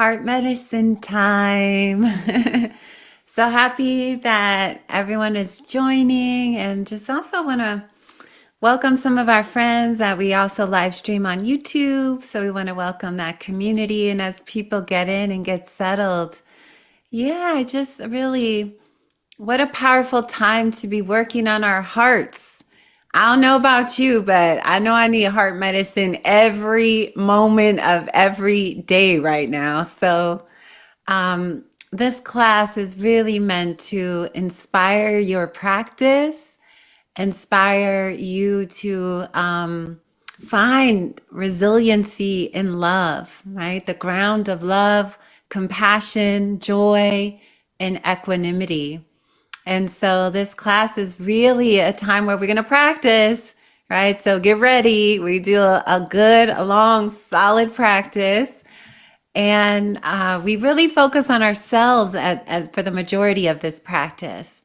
heart medicine time. So happy that everyone is joining, and just also want to welcome some of our friends that we also live stream on YouTube. So we want to welcome that community. And as people get in and get settled, yeah, just really, what a powerful time to be working on our hearts. I don't know about you, but I know I need heart medicine every moment of every day right now. So, this class is really meant to inspire your practice, inspire you to find resiliency in love, right? The ground of love, compassion, joy, and equanimity. And so this class is really a time where we're going to practice, right? So get ready. We do a good, a long, solid practice. And we really focus on ourselves for the majority of this practice.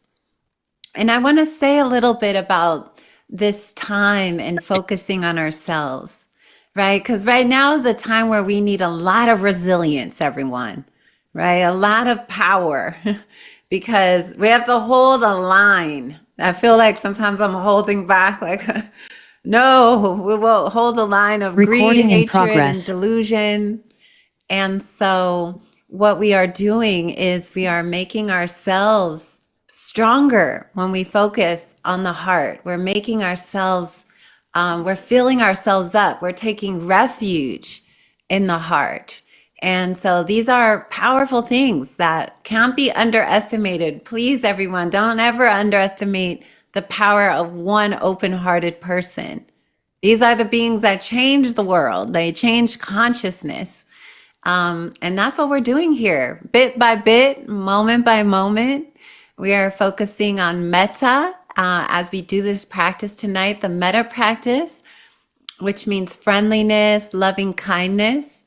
And I want to say a little bit about this time and focusing on ourselves, right? Because right now is a time where we need a lot of resilience, everyone, right? A lot of power because we have to hold a line. I feel like sometimes I'm holding back, like, no, we will hold the line of greed, Recording in hatred, and progress. delusion. And so what we are doing is we are making ourselves stronger when we focus on the heart. We're making ourselves, we're filling ourselves up. We're taking refuge in the heart. And so these are powerful things that can't be underestimated. Please, everyone, don't ever underestimate the power of one open-hearted person. These are the beings that change the world. They change consciousness. And that's what we're doing here, bit by bit, moment by moment. We are focusing on metta as we do this practice tonight, the metta practice, which means friendliness, loving kindness.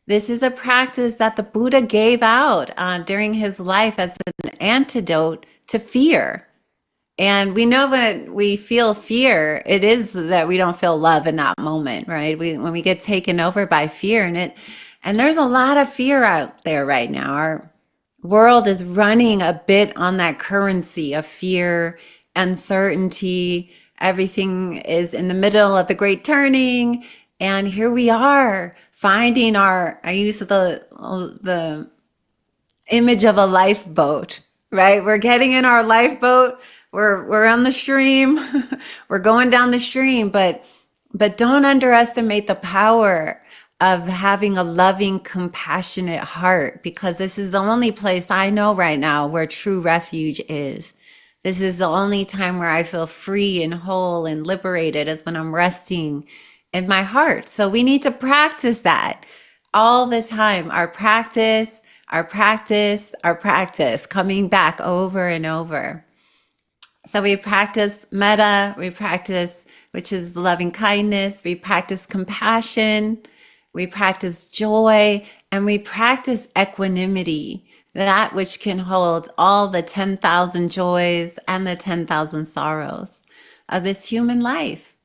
This is a practice that the Buddha gave out during his life as an antidote to fear. And we know when we feel fear, it is that we don't feel love in that moment, right? When we get taken over by fear, and there's a lot of fear out there right now. Our world is running a bit on that currency of fear, uncertainty. Everything is in the middle of the great turning, and here we are finding I use the image of a lifeboat, right? We're getting in our lifeboat. We're on the stream. We're going down the stream, but don't underestimate the power of having a loving, compassionate heart, because this is the only place I know right now where true refuge is. This is the only time where I feel free and whole and liberated, is when I'm resting in my heart. So we need to practice that all the time. Our practice, coming back over and over. So we practice metta, we practice, which is loving kindness, we practice compassion, we practice joy, and we practice equanimity, that which can hold all the 10,000 joys and the 10,000 sorrows of this human life.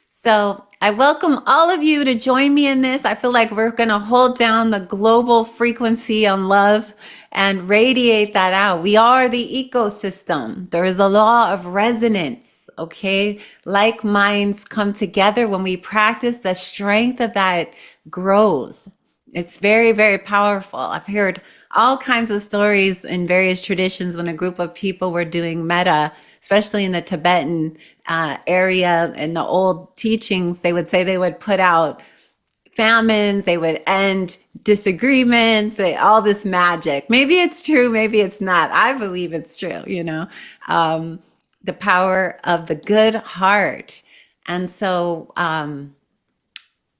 So I welcome all of you to join me in this. I feel like we're going to hold down the global frequency on love and radiate that out. We are the ecosystem. There is a law of resonance, okay? Like minds come together when we practice, the strength of that grows. It's very, very powerful. I've heard all kinds of stories in various traditions when a group of people were doing metta, especially in the Tibetan area. In the old teachings, they would say they would put out famines, they would end disagreements, all this magic. Maybe it's true, maybe it's not. I believe it's true, the power of the good heart. And so,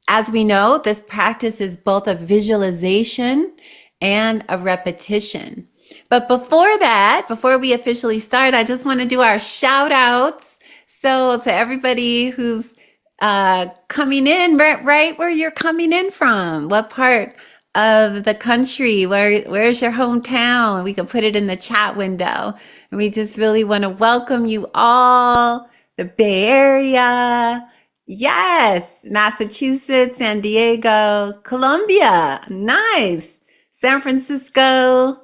as we know, this practice is both a visualization and a repetition. But before that, before we officially start, I just want to do our shout outs. So to everybody who's coming in, right where you're coming in from, what part of the country, where's your hometown? We can put it in the chat window. And we just really want to welcome you all. The Bay Area, yes, Massachusetts, San Diego, Colombia, nice. San Francisco,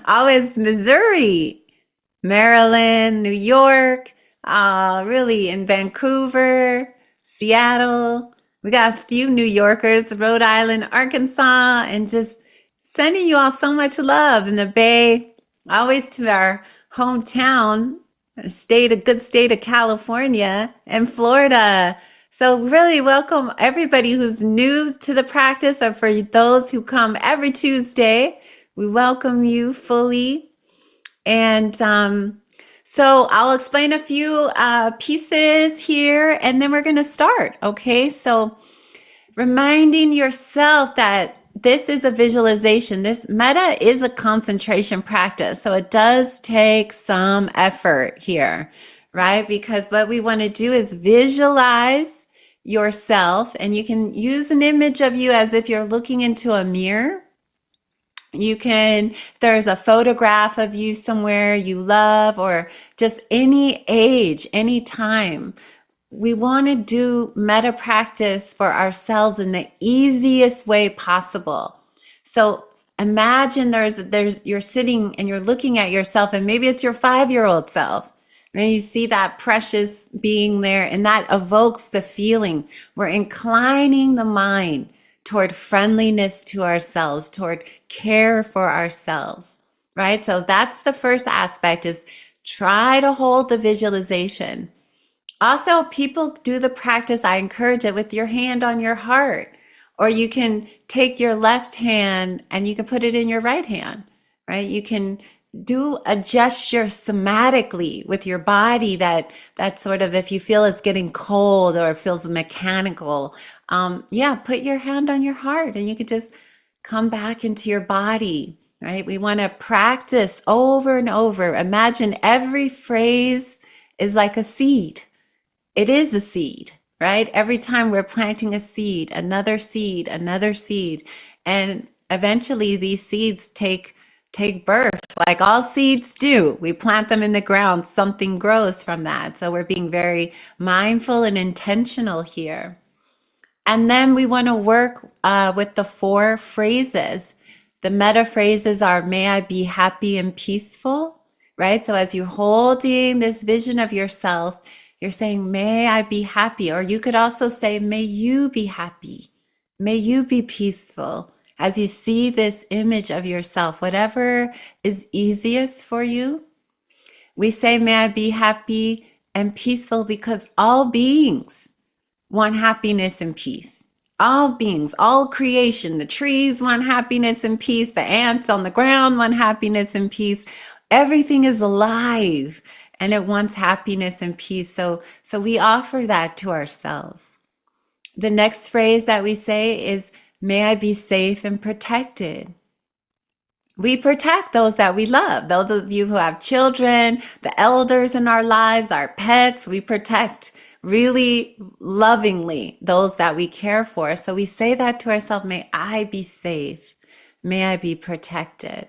always Missouri, Maryland, New York, really in Vancouver, Seattle. We got a few New Yorkers, Rhode Island, Arkansas, and just sending you all so much love in the Bay, always to our hometown, a good state of California and Florida. So really welcome everybody who's new to the practice, or for those who come every Tuesday. We welcome you fully. And so I'll explain a few pieces here, and then we're going to start. Okay, so reminding yourself that this is a visualization. This metta is a concentration practice. So it does take some effort here, right? Because what we want to do is visualize yourself, and you can use an image of you as if you're looking into a mirror. You can, if there's a photograph of you somewhere you love, or just any age, any time. We want to do metta practice for ourselves in the easiest way possible. So imagine you're sitting and you're looking at yourself, and maybe it's your 5-year-old self. And you see that precious being there, and that evokes the feeling. We're inclining the mind toward friendliness to ourselves, toward care for ourselves, right? So that's the first aspect, is try to hold the visualization. Also, people do the practice, I encourage it, with your hand on your heart, or you can take your left hand and you can put it in your right hand, right? You can do a gesture somatically with your body that sort of, if you feel it's getting cold or it feels mechanical, put your hand on your heart and you can just come back into your body, right? We want to practice over and over. Imagine every phrase is like a seed. It is a seed, right? Every time we're planting a seed, another seed, another seed, and eventually these seeds take birth, like all seeds do. We plant them in the ground, something grows from that. So we're being very mindful and intentional here. And then we want to work with the 4 phrases. The metta phrases are, may I be happy and peaceful, right? So as you're holding this vision of yourself, you're saying, may I be happy. Or you could also say, may you be happy. May you be peaceful. As you see this image of yourself, whatever is easiest for you. We say, may I be happy and peaceful, because all beings want happiness and peace. All beings, all creation, the trees want happiness and peace. The ants on the ground want happiness and peace. Everything is alive and it wants happiness and peace. So we offer that to ourselves. The next phrase that we say is, may I be safe and protected. We protect those that we love. Those of you who have children, the elders in our lives, our pets, we protect really lovingly those that we care for. So we say that to ourselves, may I be safe. May I be protected.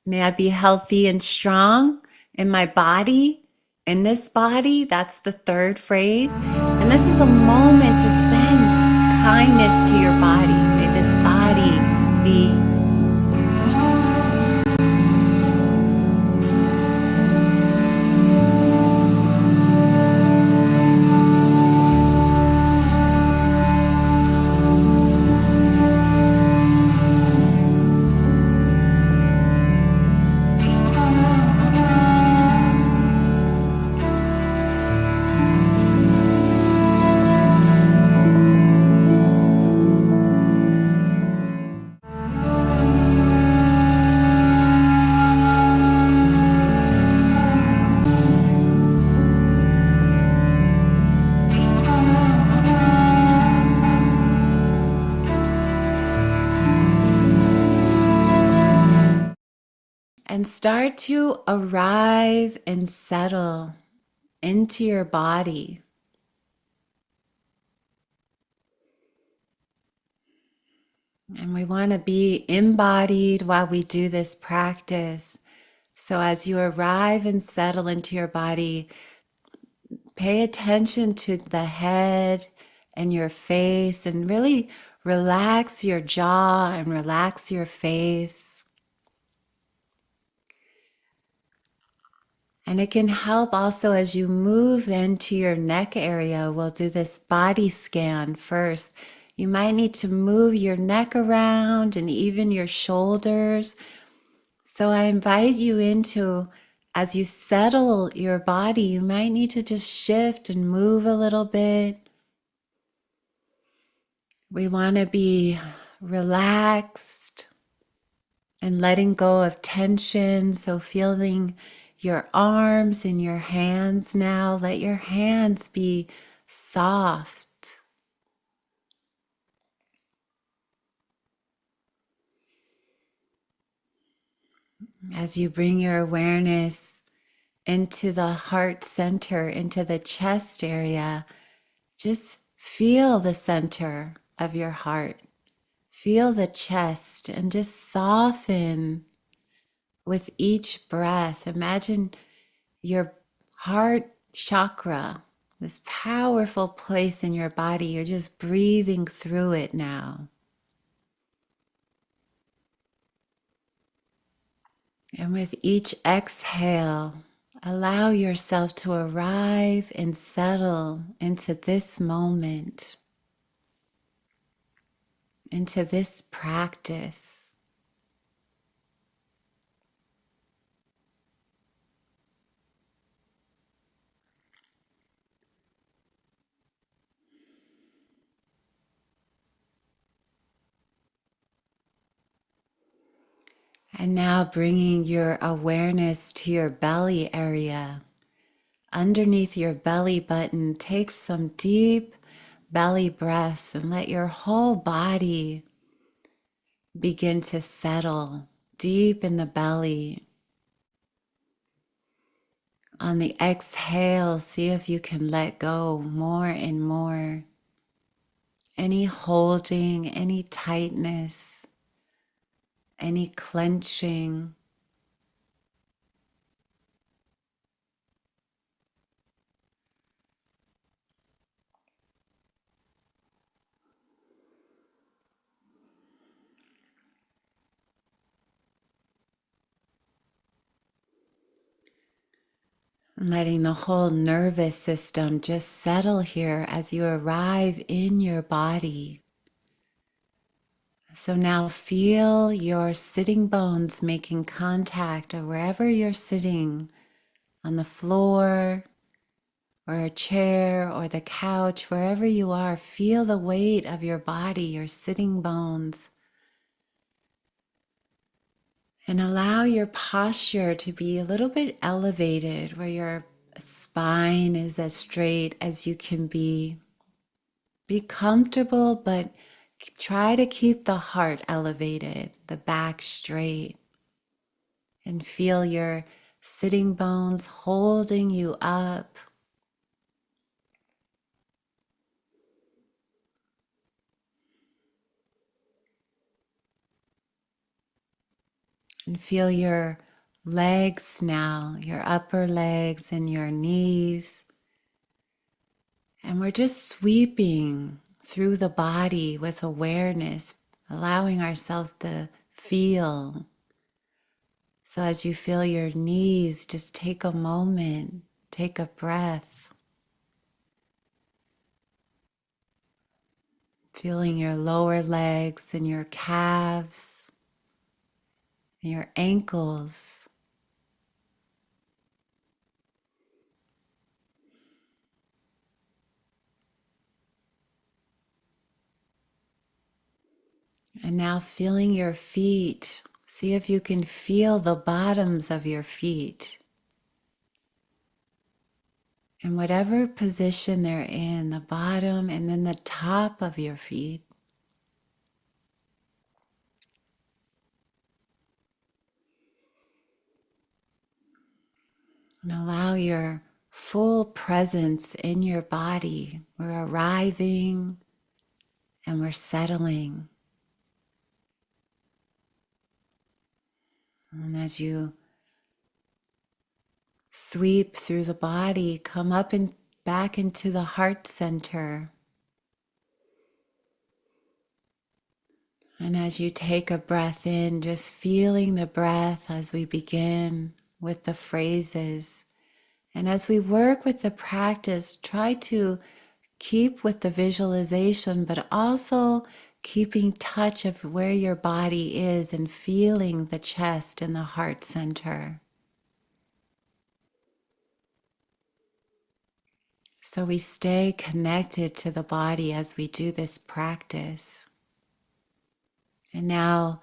May I be healthy and strong in my body, in this body. That's the 3rd phrase. And this is a moment to send kindness to your body. May this body be and start to arrive and settle into your body. And we want to be embodied while we do this practice. So as you arrive and settle into your body, pay attention to the head and your face, and really relax your jaw and relax your face. And it can help also as you move into your neck area. We'll do this body scan first. You might need to move your neck around and even your shoulders. So I invite you into, as you settle your body, you might need to just shift and move a little bit. We want to be relaxed and letting go of tension. So feeling your arms and your hands now. Let your hands be soft. As you bring your awareness into the heart center, into the chest area, just feel the center of your heart. Feel the chest and just soften with each breath. Imagine your heart chakra, this powerful place in your body. You're just breathing through it now. And with each exhale, allow yourself to arrive and settle into this moment, into this practice. And now bringing your awareness to your belly area. Underneath your belly button, take some deep belly breaths and let your whole body begin to settle deep in the belly. On the exhale, see if you can let go more and more. Any holding, any tightness, any clenching. Letting the whole nervous system just settle here as you arrive in your body. So now feel your sitting bones making contact or wherever you're sitting, on the floor or a chair or the couch, wherever you are, feel the weight of your body, your sitting bones. And allow your posture to be a little bit elevated, where your spine is as straight as you can be. Be comfortable, but try to keep the heart elevated, the back straight. And feel your sitting bones holding you up. And feel your legs now, your upper legs and your knees. And we're just sweeping through the body with awareness, allowing ourselves to feel. So as you feel your knees, just take a moment, take a breath. Feeling your lower legs and your calves, and your ankles. And now feeling your feet. See if you can feel the bottoms of your feet. In whatever position they're in, the bottom and then the top of your feet. And allow your full presence in your body. We're arriving and we're settling. And as you sweep through the body, come up and back into the heart center. And as you take a breath in, just feeling the breath as we begin with the phrases. And as we work with the practice, try to keep with the visualization, but also keeping touch of where your body is and feeling the chest and the heart center. So we stay connected to the body as we do this practice. And now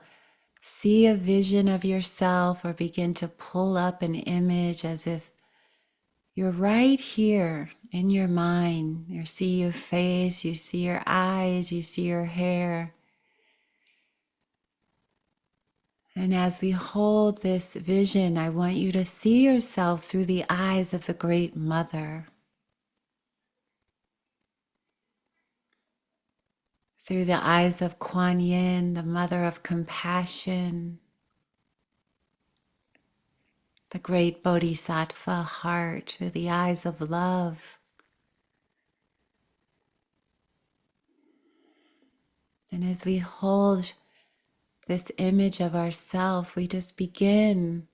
see a vision of yourself or begin to pull up an image as if you're right here in your mind. You see your face, you see your eyes, you see your hair. And as we hold this vision, I want you to see yourself through the eyes of the Great Mother, through the eyes of Kuan Yin, the Mother of Compassion, the great Bodhisattva heart, through the eyes of love. And as we hold this image of ourself, we just begin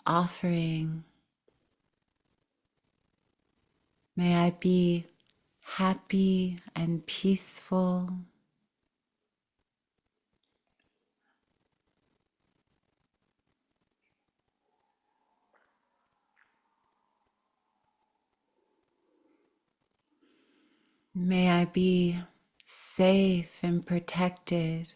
offering. May I be happy and peaceful. May I be safe and protected.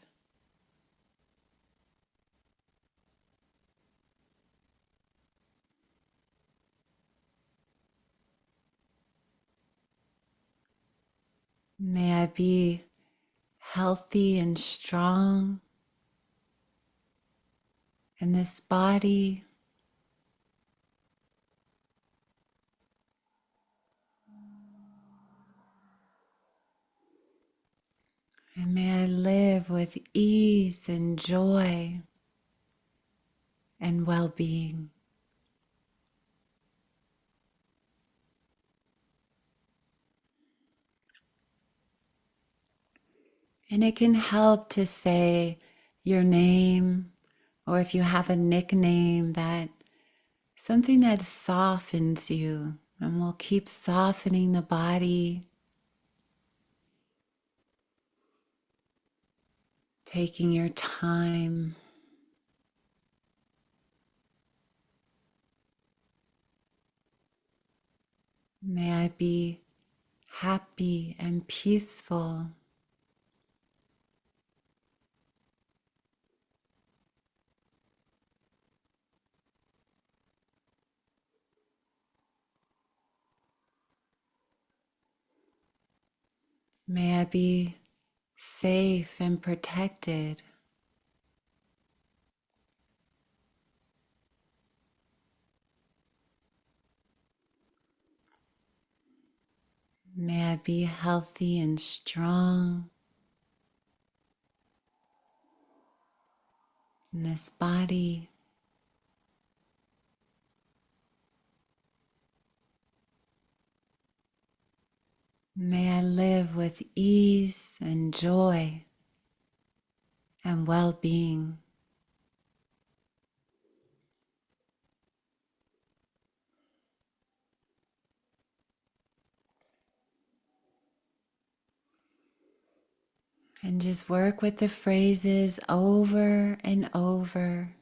May I be healthy and strong in this body. And may I live with ease and joy and well-being. And it can help to say your name, or if you have a nickname, that something that softens you, and will keep softening the body, taking your time. May I be happy and peaceful. May I be safe and protected. May I be healthy and strong in this body. May I live with ease and joy and well-being. And just work with the phrases over and over.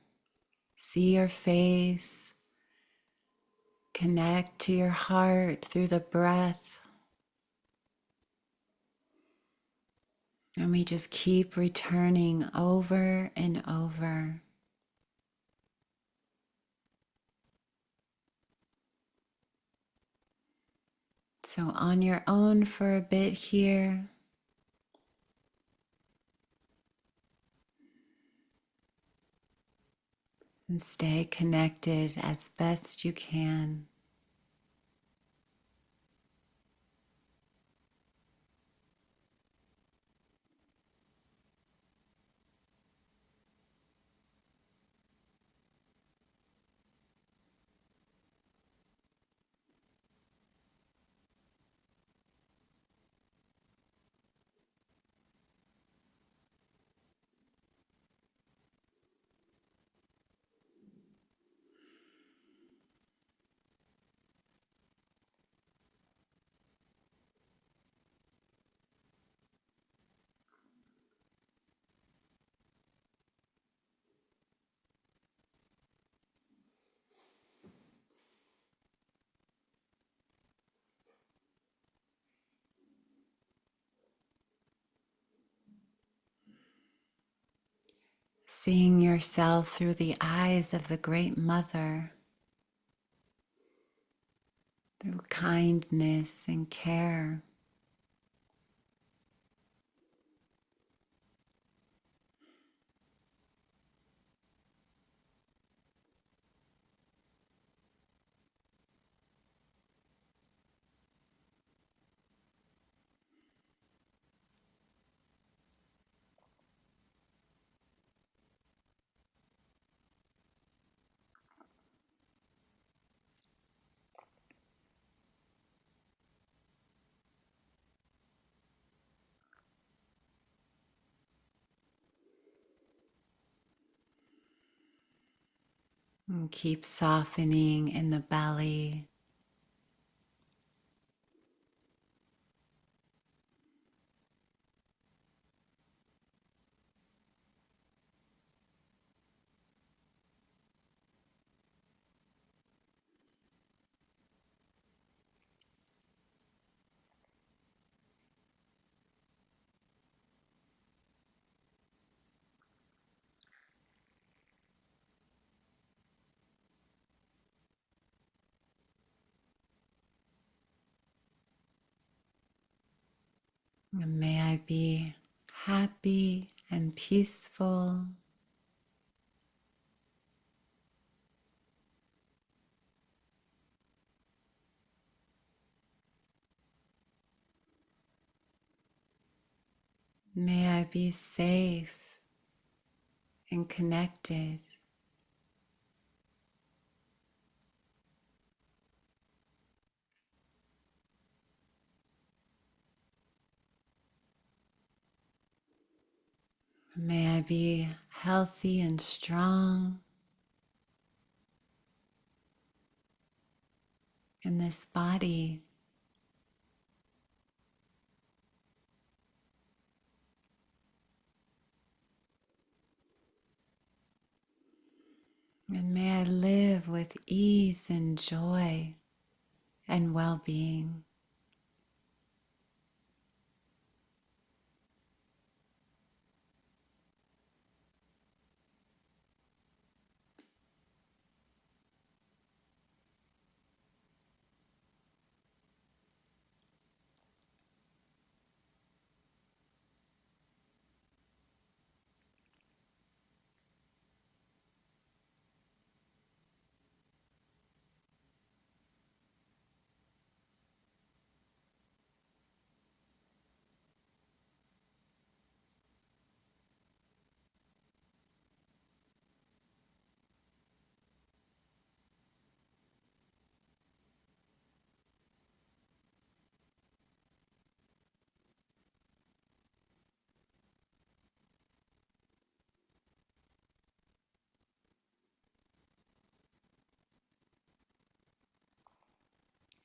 See your face. Connect to your heart through the breath. And we just keep returning over and over. So on your own for a bit here. And stay connected as best you can. seeing yourself through the eyes of the Great Mother, through kindness and care. And keep softening in the belly. And may I be happy and peaceful. May I be safe and connected. May I be healthy and strong in this body. And may I live with ease and joy and well-being.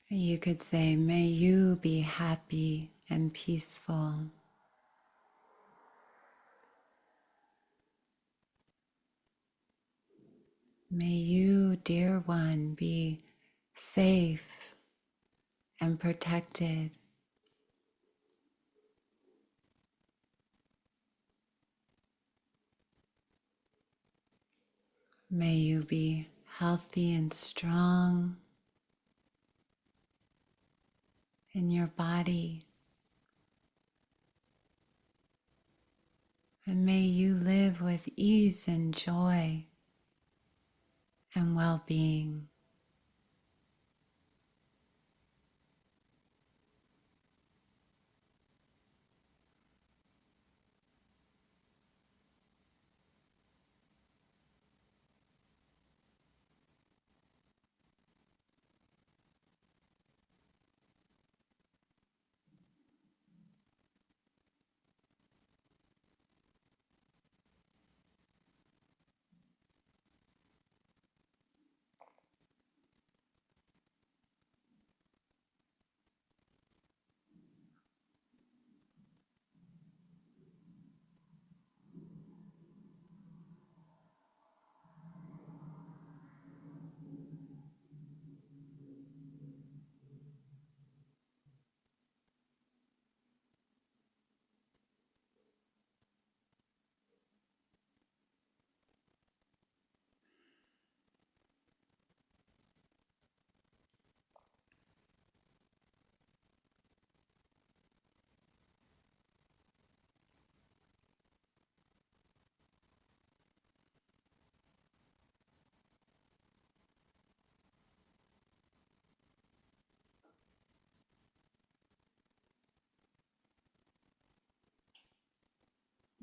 You could say, may you be happy and peaceful. May you, dear one, be safe and protected. May you be healthy and strong in your body. And may you live with ease and joy and well-being.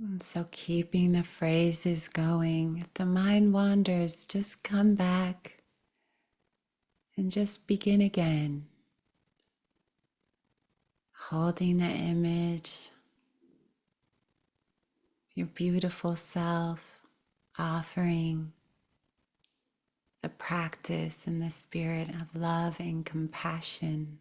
And so keeping the phrases going. If the mind wanders, just come back and just begin again. Holding the image, your beautiful self, offering the practice in the spirit of love and compassion.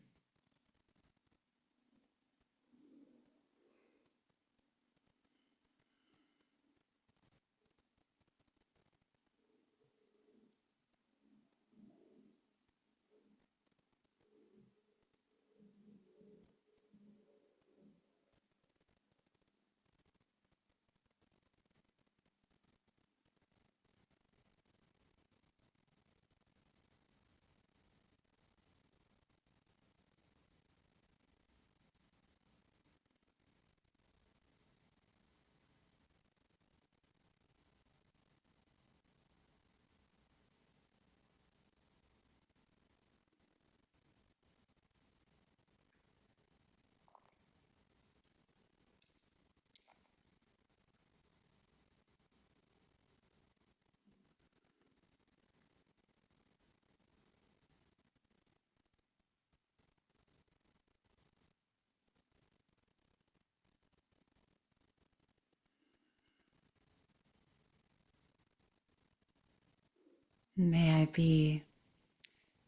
May I be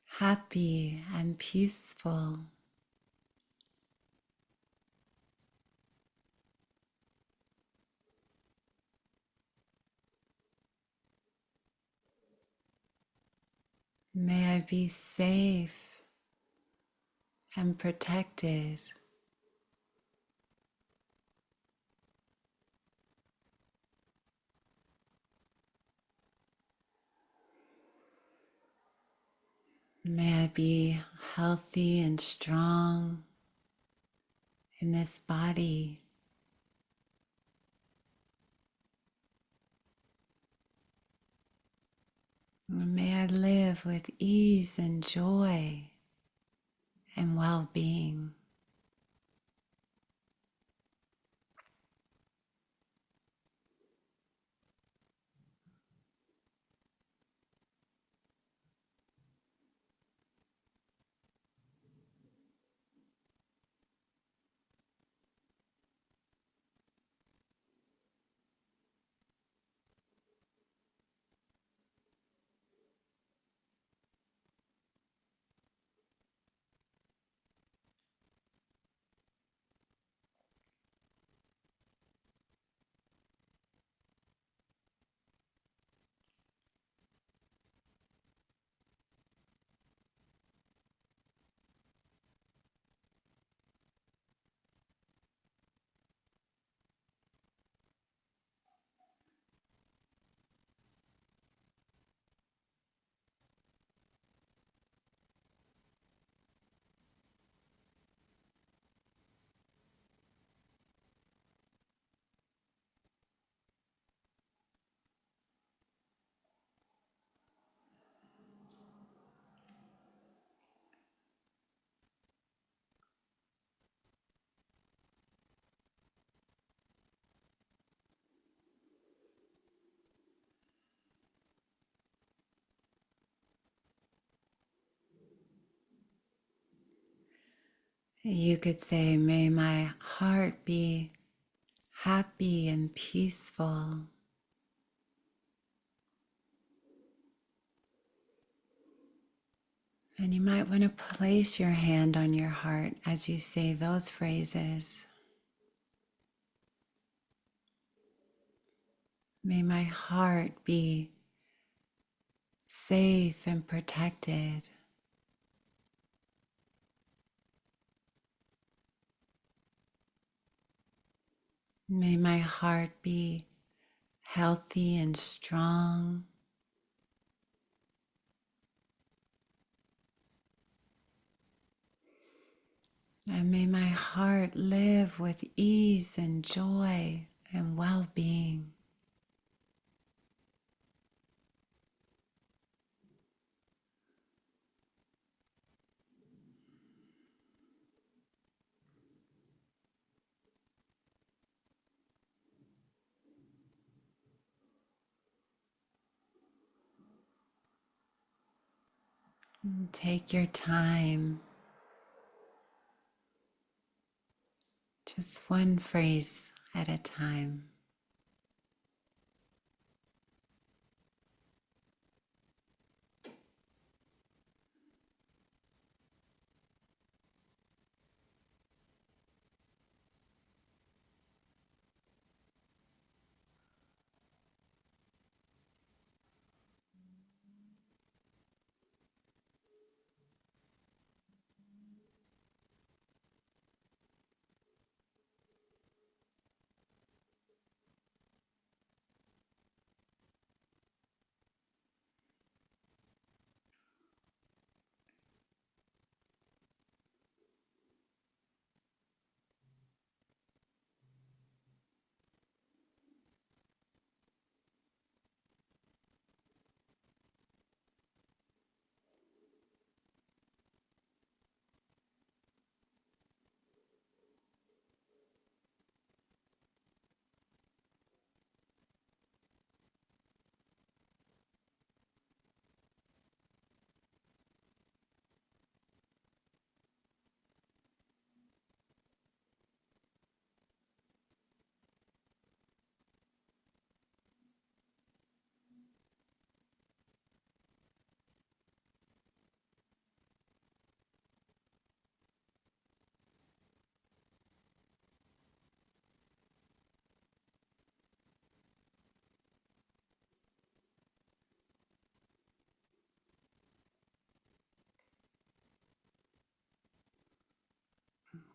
happy and peaceful. May I be safe and protected. May I be healthy and strong in this body. And may I live with ease and joy and well-being. You could say, may my heart be happy and peaceful. And you might want to place your hand on your heart as you say those phrases. May my heart be safe and protected. May my heart be healthy and strong. And may my heart live with ease and joy and well-being. Take your time, just one phrase at a time.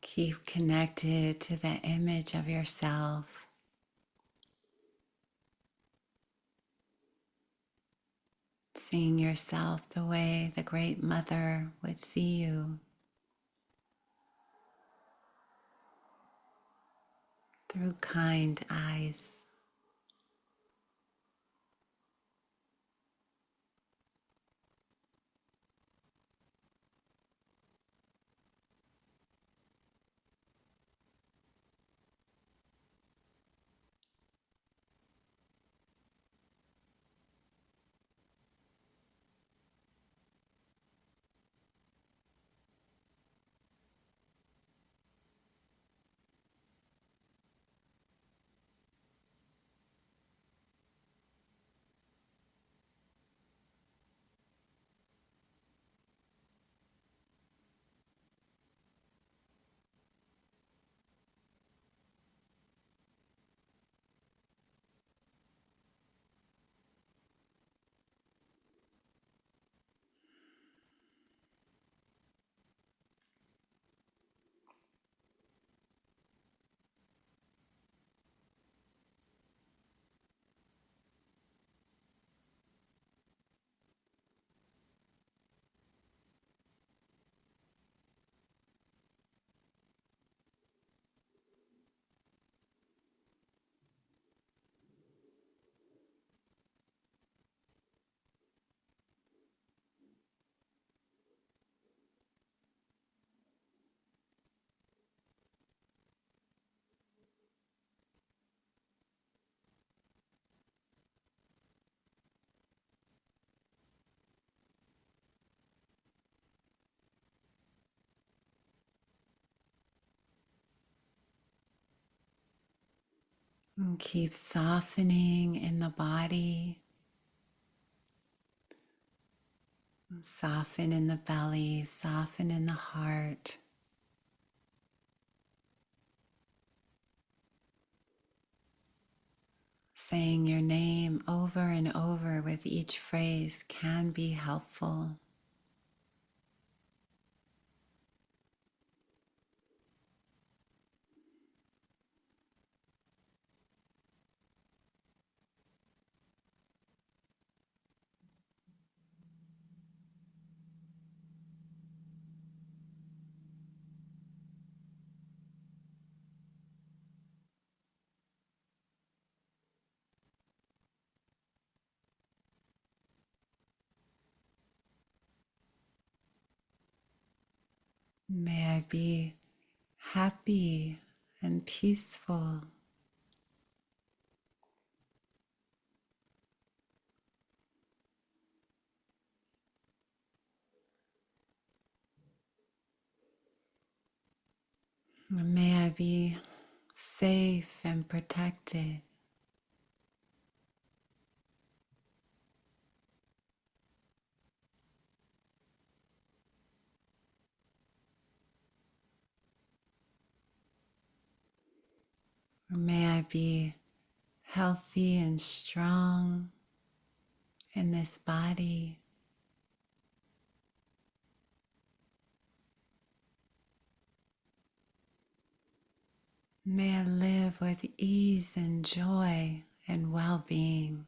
Keep connected to the image of yourself, seeing yourself the way the Great Mother would see you, through kind eyes. And keep softening in the body, soften in the belly, soften in the heart. Saying your name over and over with each phrase can be helpful. May I be happy and peaceful. May I be safe and protected. May I be healthy and strong in this body. May I live with ease and joy and well-being.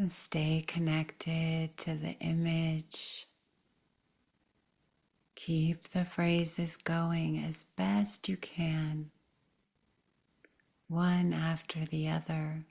And stay connected to the image. Keep the phrases going as best you can, one after the other.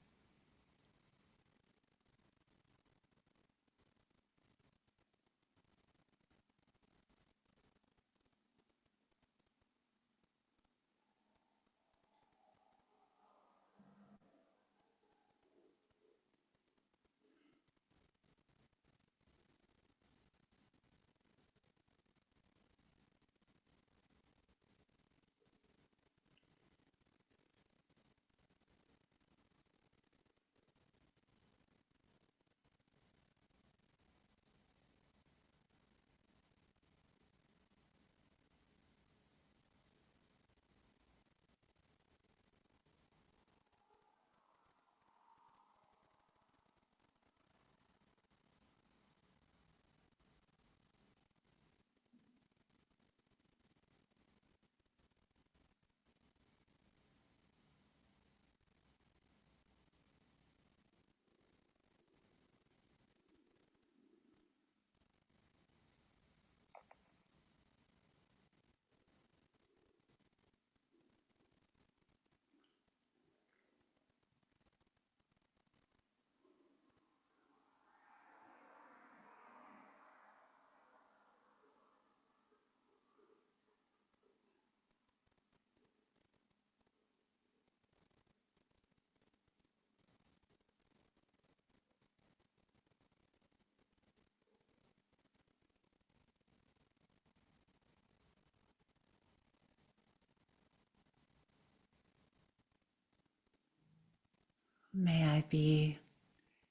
May I be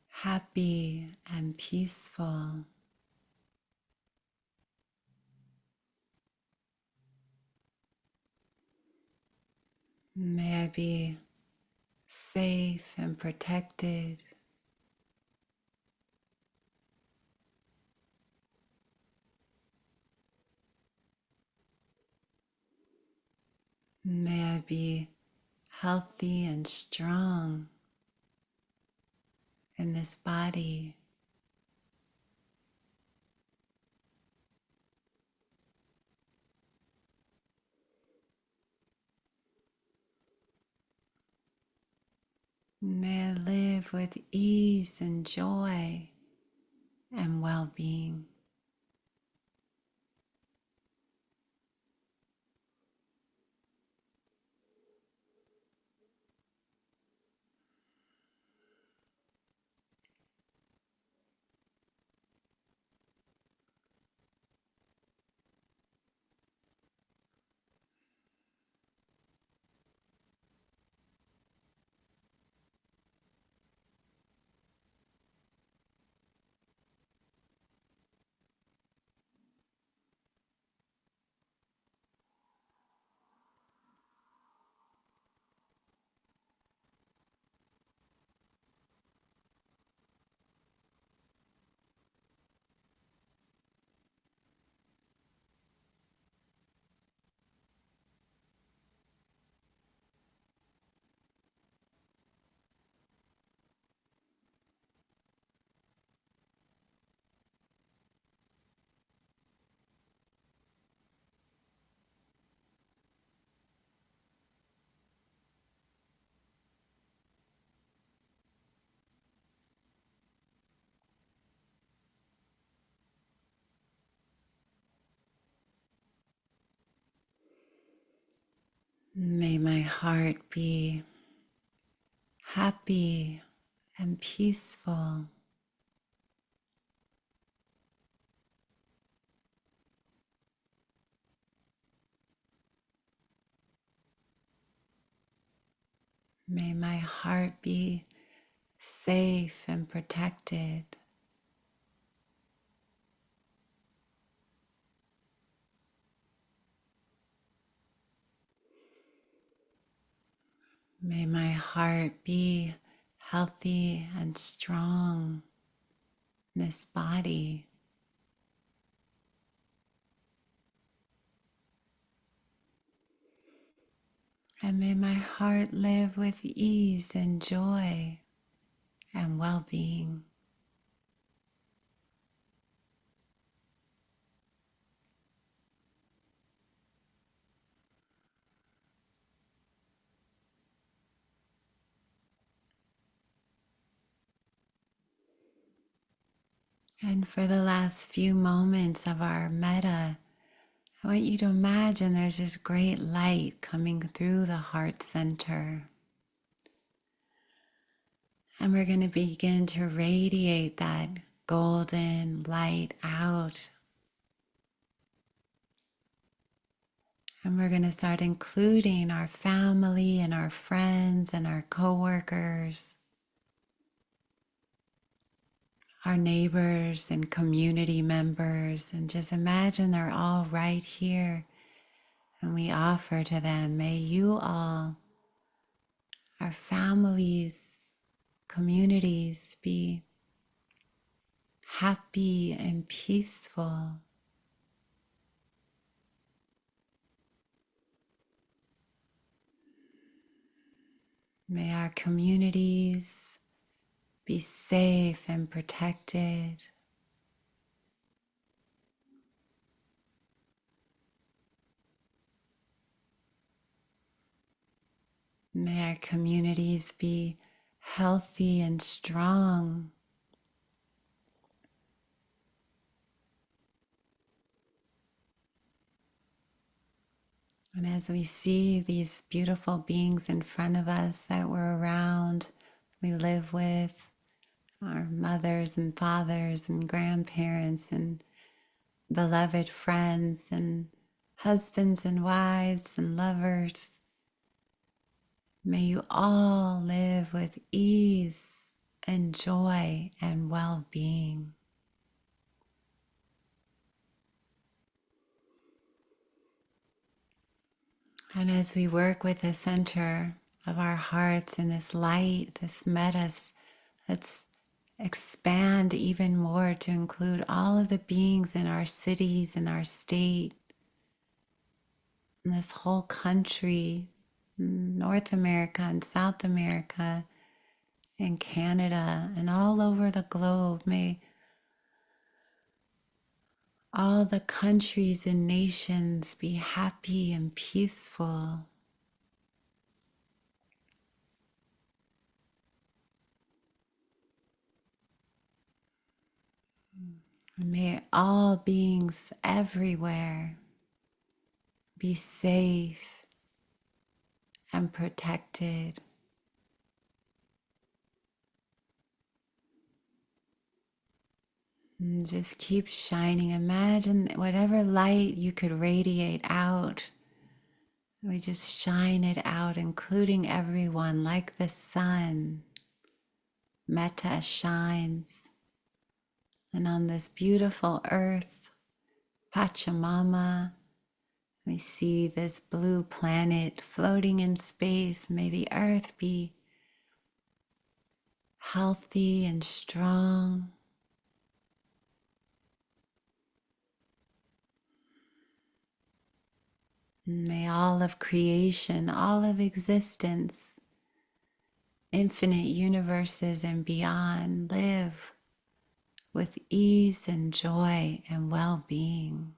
happy and peaceful. May I be safe and protected. May I be healthy and strong in this body. May I live with ease and joy and well-being. May my heart be happy and peaceful. May my heart be safe and protected. May my heart be healthy and strong in this body. And may my heart live with ease and joy and well-being. And for the last few moments of our metta, I want you to imagine there's this great light coming through the heart center. And we're going to begin to radiate that golden light out. And we're going to start including our family and our friends and our coworkers, our neighbors and community members. And just imagine they're all right here. And we offer to them, may you all, our families, communities, be happy and peaceful. May our communities be safe and protected. May our communities be healthy and strong. And as we see these beautiful beings in front of us that we're around, we live with, our mothers and fathers and grandparents and beloved friends and husbands and wives and lovers, may you all live with ease and joy and well-being. And as we work with the center of our hearts in this light, this metta, let's expand even more to include all of the beings in our cities, in our state, in this whole country, North America and South America and Canada and all over the globe. May all the countries and nations be happy and peaceful. And may all beings everywhere be safe and protected. And just keep shining. Imagine whatever light you could radiate out. We just shine it out, including everyone, like the sun. Metta shines. And on this beautiful earth, Pachamama, we see this blue planet floating in space. May the earth be healthy and strong. May all of creation, all of existence, infinite universes and beyond live with ease and joy and well-being.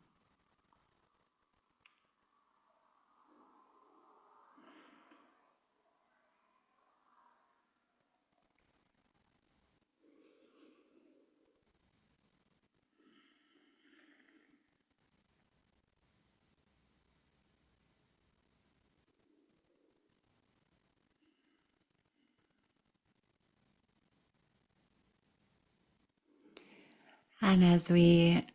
And as we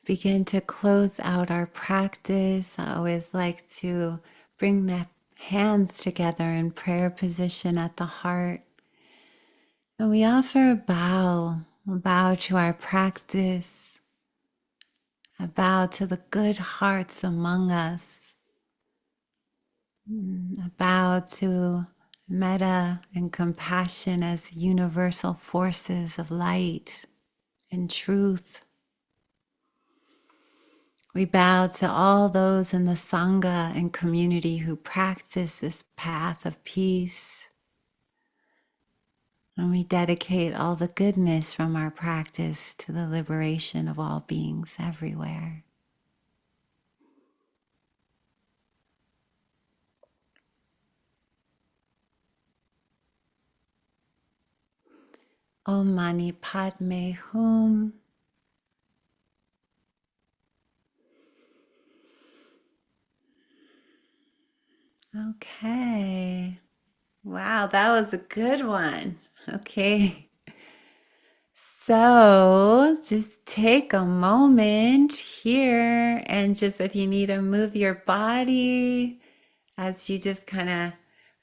begin to close out our practice, I always like to bring the hands together in prayer position at the heart. And we offer a bow to our practice, a bow to the good hearts among us, a bow to metta and compassion as universal forces of light and truth. We bow to all those in the Sangha and community who practice this path of peace. And we dedicate all the goodness from our practice to the liberation of all beings everywhere. Om Mani Padme Hum. Okay. Wow, that was a good one. Okay. So just take a moment here and just if you need to move your body as you just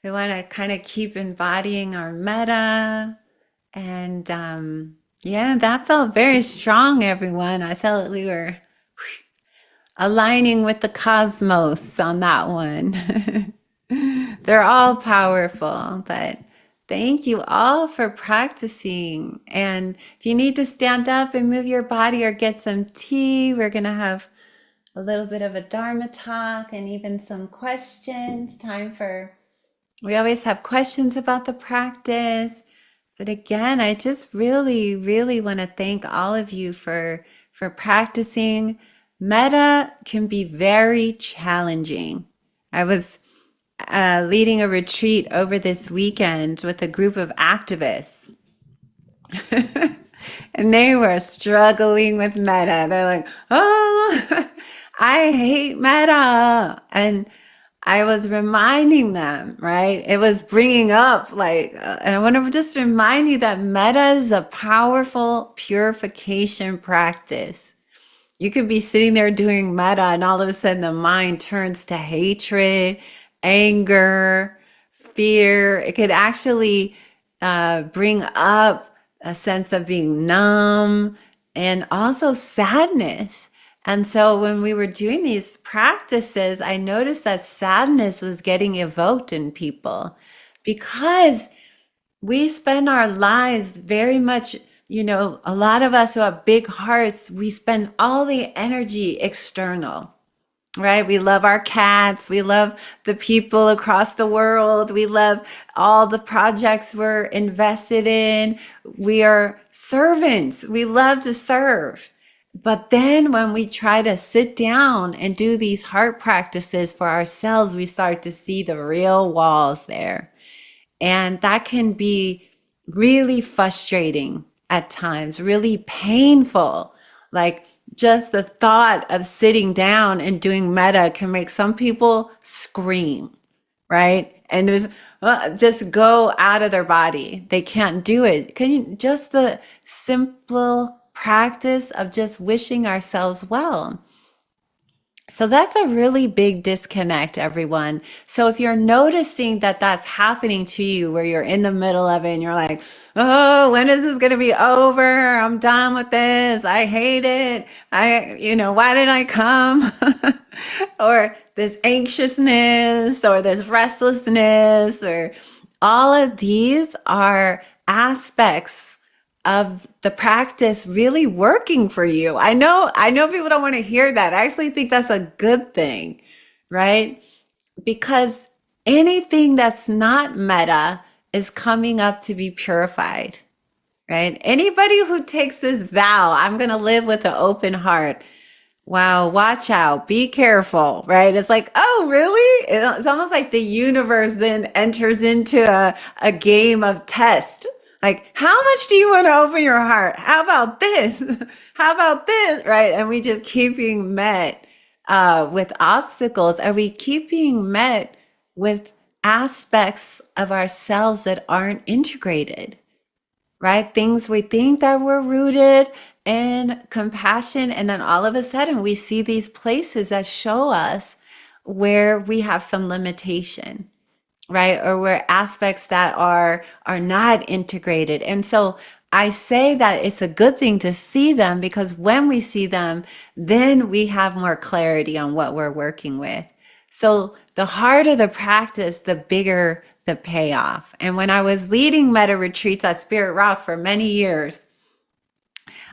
we want to kind of keep embodying our metta. And yeah, that felt very strong, everyone. I felt we were aligning with the cosmos on that one. They're all powerful, but thank you all for practicing. And if you need to stand up and move your body or get some tea, we're going to have a little bit of a Dharma talk and even some questions. We always have questions about the practice. But again, I just really, really want to thank all of you for practicing. Metta can be very challenging. I was leading a retreat over this weekend with a group of activists. And they were struggling with metta. They're like, oh, I hate metta. And I was reminding them, right? It was bringing up and I want to just remind you that metta is a powerful purification practice. You could be sitting there doing metta and all of a sudden the mind turns to hatred, anger, fear. It could actually bring up a sense of being numb and also sadness. And so when we were doing these practices, I noticed that sadness was getting evoked in people because we spend our lives very much, a lot of us who have big hearts, we spend all the energy external, right? We love our cats. We love the people across the world. We love all the projects we're invested in. We are servants. We love to serve. But then when we try to sit down and do these heart practices for ourselves, we start to see the real walls there. And that can be really frustrating at times, really painful. Like just the thought of sitting down and doing metta can make some people scream, right? And there's just go out of their body. They can't do it. Just the simple practice of just wishing ourselves well. So that's a really big disconnect, everyone. So if you're noticing that that's happening to you, where you're in the middle of it and you're like, oh, when is this going to be over? I'm done with this. I hate it. Why did I come? Or this anxiousness or this restlessness or all of these are aspects of the practice really working for you. I know people don't want to hear that. I actually think that's a good thing, right? Because anything that's not metta is coming up to be purified, right? Anybody who takes this vow, I'm going to live with an open heart. Wow, watch out, be careful, right? It's like, oh, really? It's almost like the universe then enters into a game of test. Like, how much do you want to open your heart? How about this? How about this? Right? And we just keep being met with obstacles. Are we keep being met with aspects of ourselves that aren't integrated? Right? Things we think that we're rooted and compassion. And then all of a sudden, we see these places that show us where we have some limitation, right? Or where aspects that are not integrated. And so I say that it's a good thing to see them, because when we see them, then we have more clarity on what we're working with. So the harder the practice, the bigger the payoff. And when I was leading meta retreats at Spirit Rock for many years,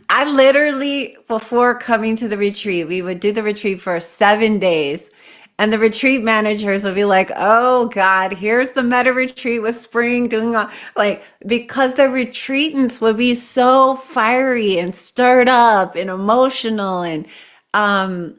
I literally, before coming to the retreat, we would do the retreat for 7 days. And the retreat managers would be like, oh God, here's the meta retreat with Spring doing all, like, because the retreatants would be so fiery and stirred up and emotional, um,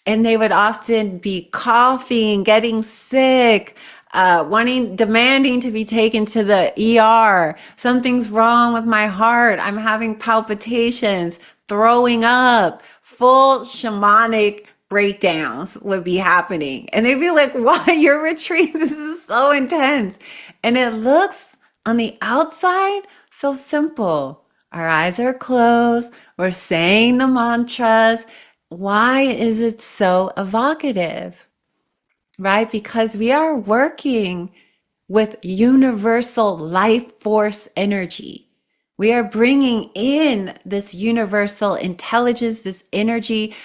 and they would often be coughing, getting sick, demanding to be taken to the ER. Something's wrong with my heart. I'm having palpitations, throwing up, full shamanic breakdowns would be happening. And they'd be like, why your retreat? This is so intense. And it looks on the outside so simple. Our eyes are closed. We're saying the mantras. Why is it so evocative? Right? Because we are working with universal life force energy. We are bringing in this universal intelligence, this energy.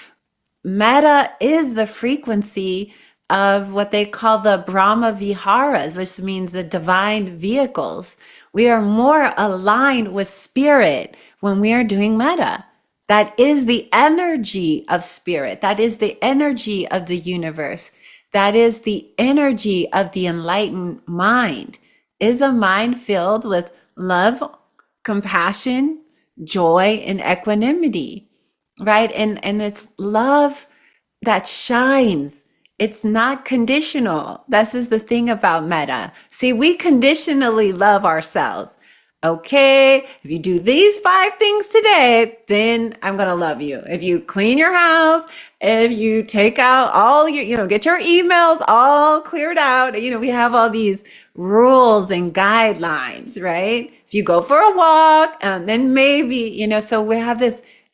Metta is the frequency of what they call the Brahma Viharas, which means the divine vehicles. We are more aligned with spirit when we are doing metta. That is the energy of spirit. That is the energy of the universe. That is the energy of the enlightened mind. Is a mind filled with love, compassion, joy, and equanimity, right? And it's love that shines. It's not conditional. This is the thing about metta. See, we conditionally love ourselves. Okay, if you do these 5 things today, then I'm going to love you. If you clean your house, if you take out all your, get your emails all cleared out, we have all these rules and guidelines, right? If you go for a walk, and then maybe, so we have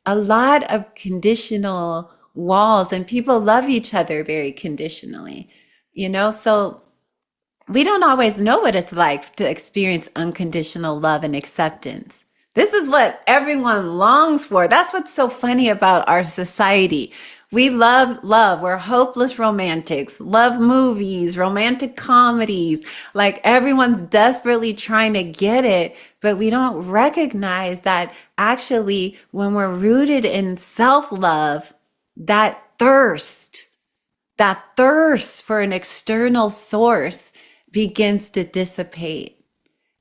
a lot of conditional walls, and people love each other very conditionally, so we don't always know what it's like to experience unconditional love and acceptance. This is what everyone longs for. That's what's so funny about our society. We love love. We're hopeless romantics, love movies, romantic comedies. Like everyone's desperately trying to get it, but we don't recognize that actually when we're rooted in self-love, that thirst for an external source begins to dissipate.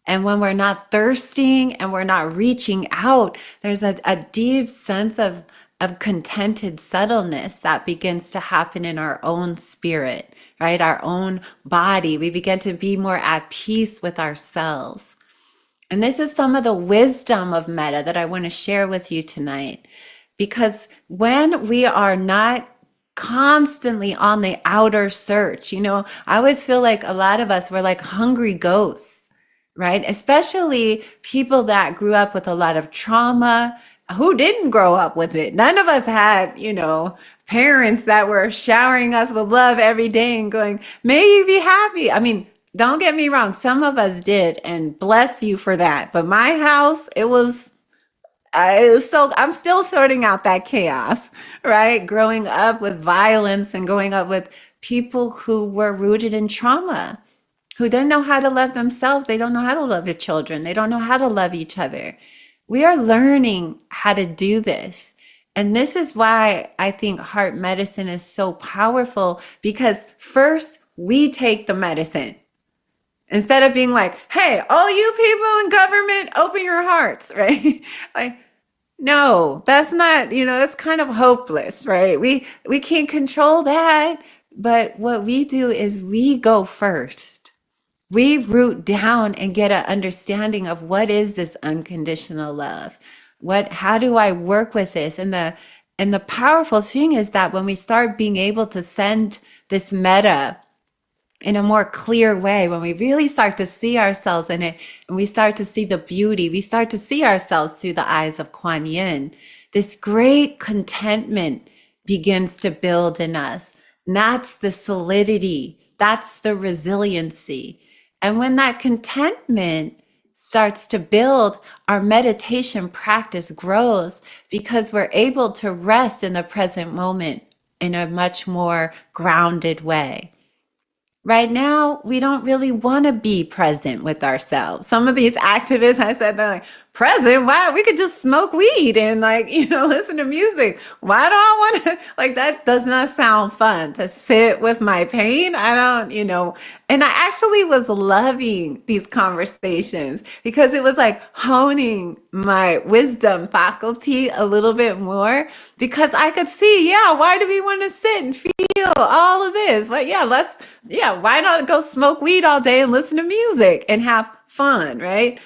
And when we're not thirsting and we're not reaching out, there's a deep sense of contented subtleness that begins to happen in our own spirit, right? Our own body. We begin to be more at peace with ourselves. And this is some of the wisdom of metta that I want to share with you tonight. Because when we are not constantly on the outer search, I always feel like a lot of us were like hungry ghosts, right? Especially people that grew up with a lot of trauma. Who didn't grow up with it? None of us had, parents that were showering us with love every day and going, may you be happy. I mean, don't get me wrong. Some of us did, and bless you for that. But my house, so I'm still sorting out that chaos, right? Growing up with violence and growing up with people who were rooted in trauma, who didn't know how to love themselves. They don't know how to love their children. They don't know how to love each other. We are learning how to do this. And this is why I think heart medicine is so powerful, because first we take the medicine. Instead of being like, hey, all you people in government, open your hearts, right? Like, no, that's not, that's kind of hopeless, right? We can't control that. But what we do is we go first. We root down and get an understanding of what is this unconditional love? How do I work with this? And the powerful thing is that when we start being able to send this metta in a more clear way, when we really start to see ourselves in it, and we start to see the beauty, we start to see ourselves through the eyes of Kuan Yin, this great contentment begins to build in us. And that's the solidity, that's the resiliency. And when that contentment starts to build, our meditation practice grows because we're able to rest in the present moment in a much more grounded way. Right now, we don't really want to be present with ourselves. Some of these activists, I said, they're like, present? Why? We could just smoke weed and listen to music. Why do I want to, that does not sound fun to sit with my pain. I don't. And I actually was loving these conversations because it was like honing my wisdom faculty a little bit more because I could see, yeah, why do we want to sit and feel all of this? Well, why not go smoke weed all day and listen to music and have fun, right?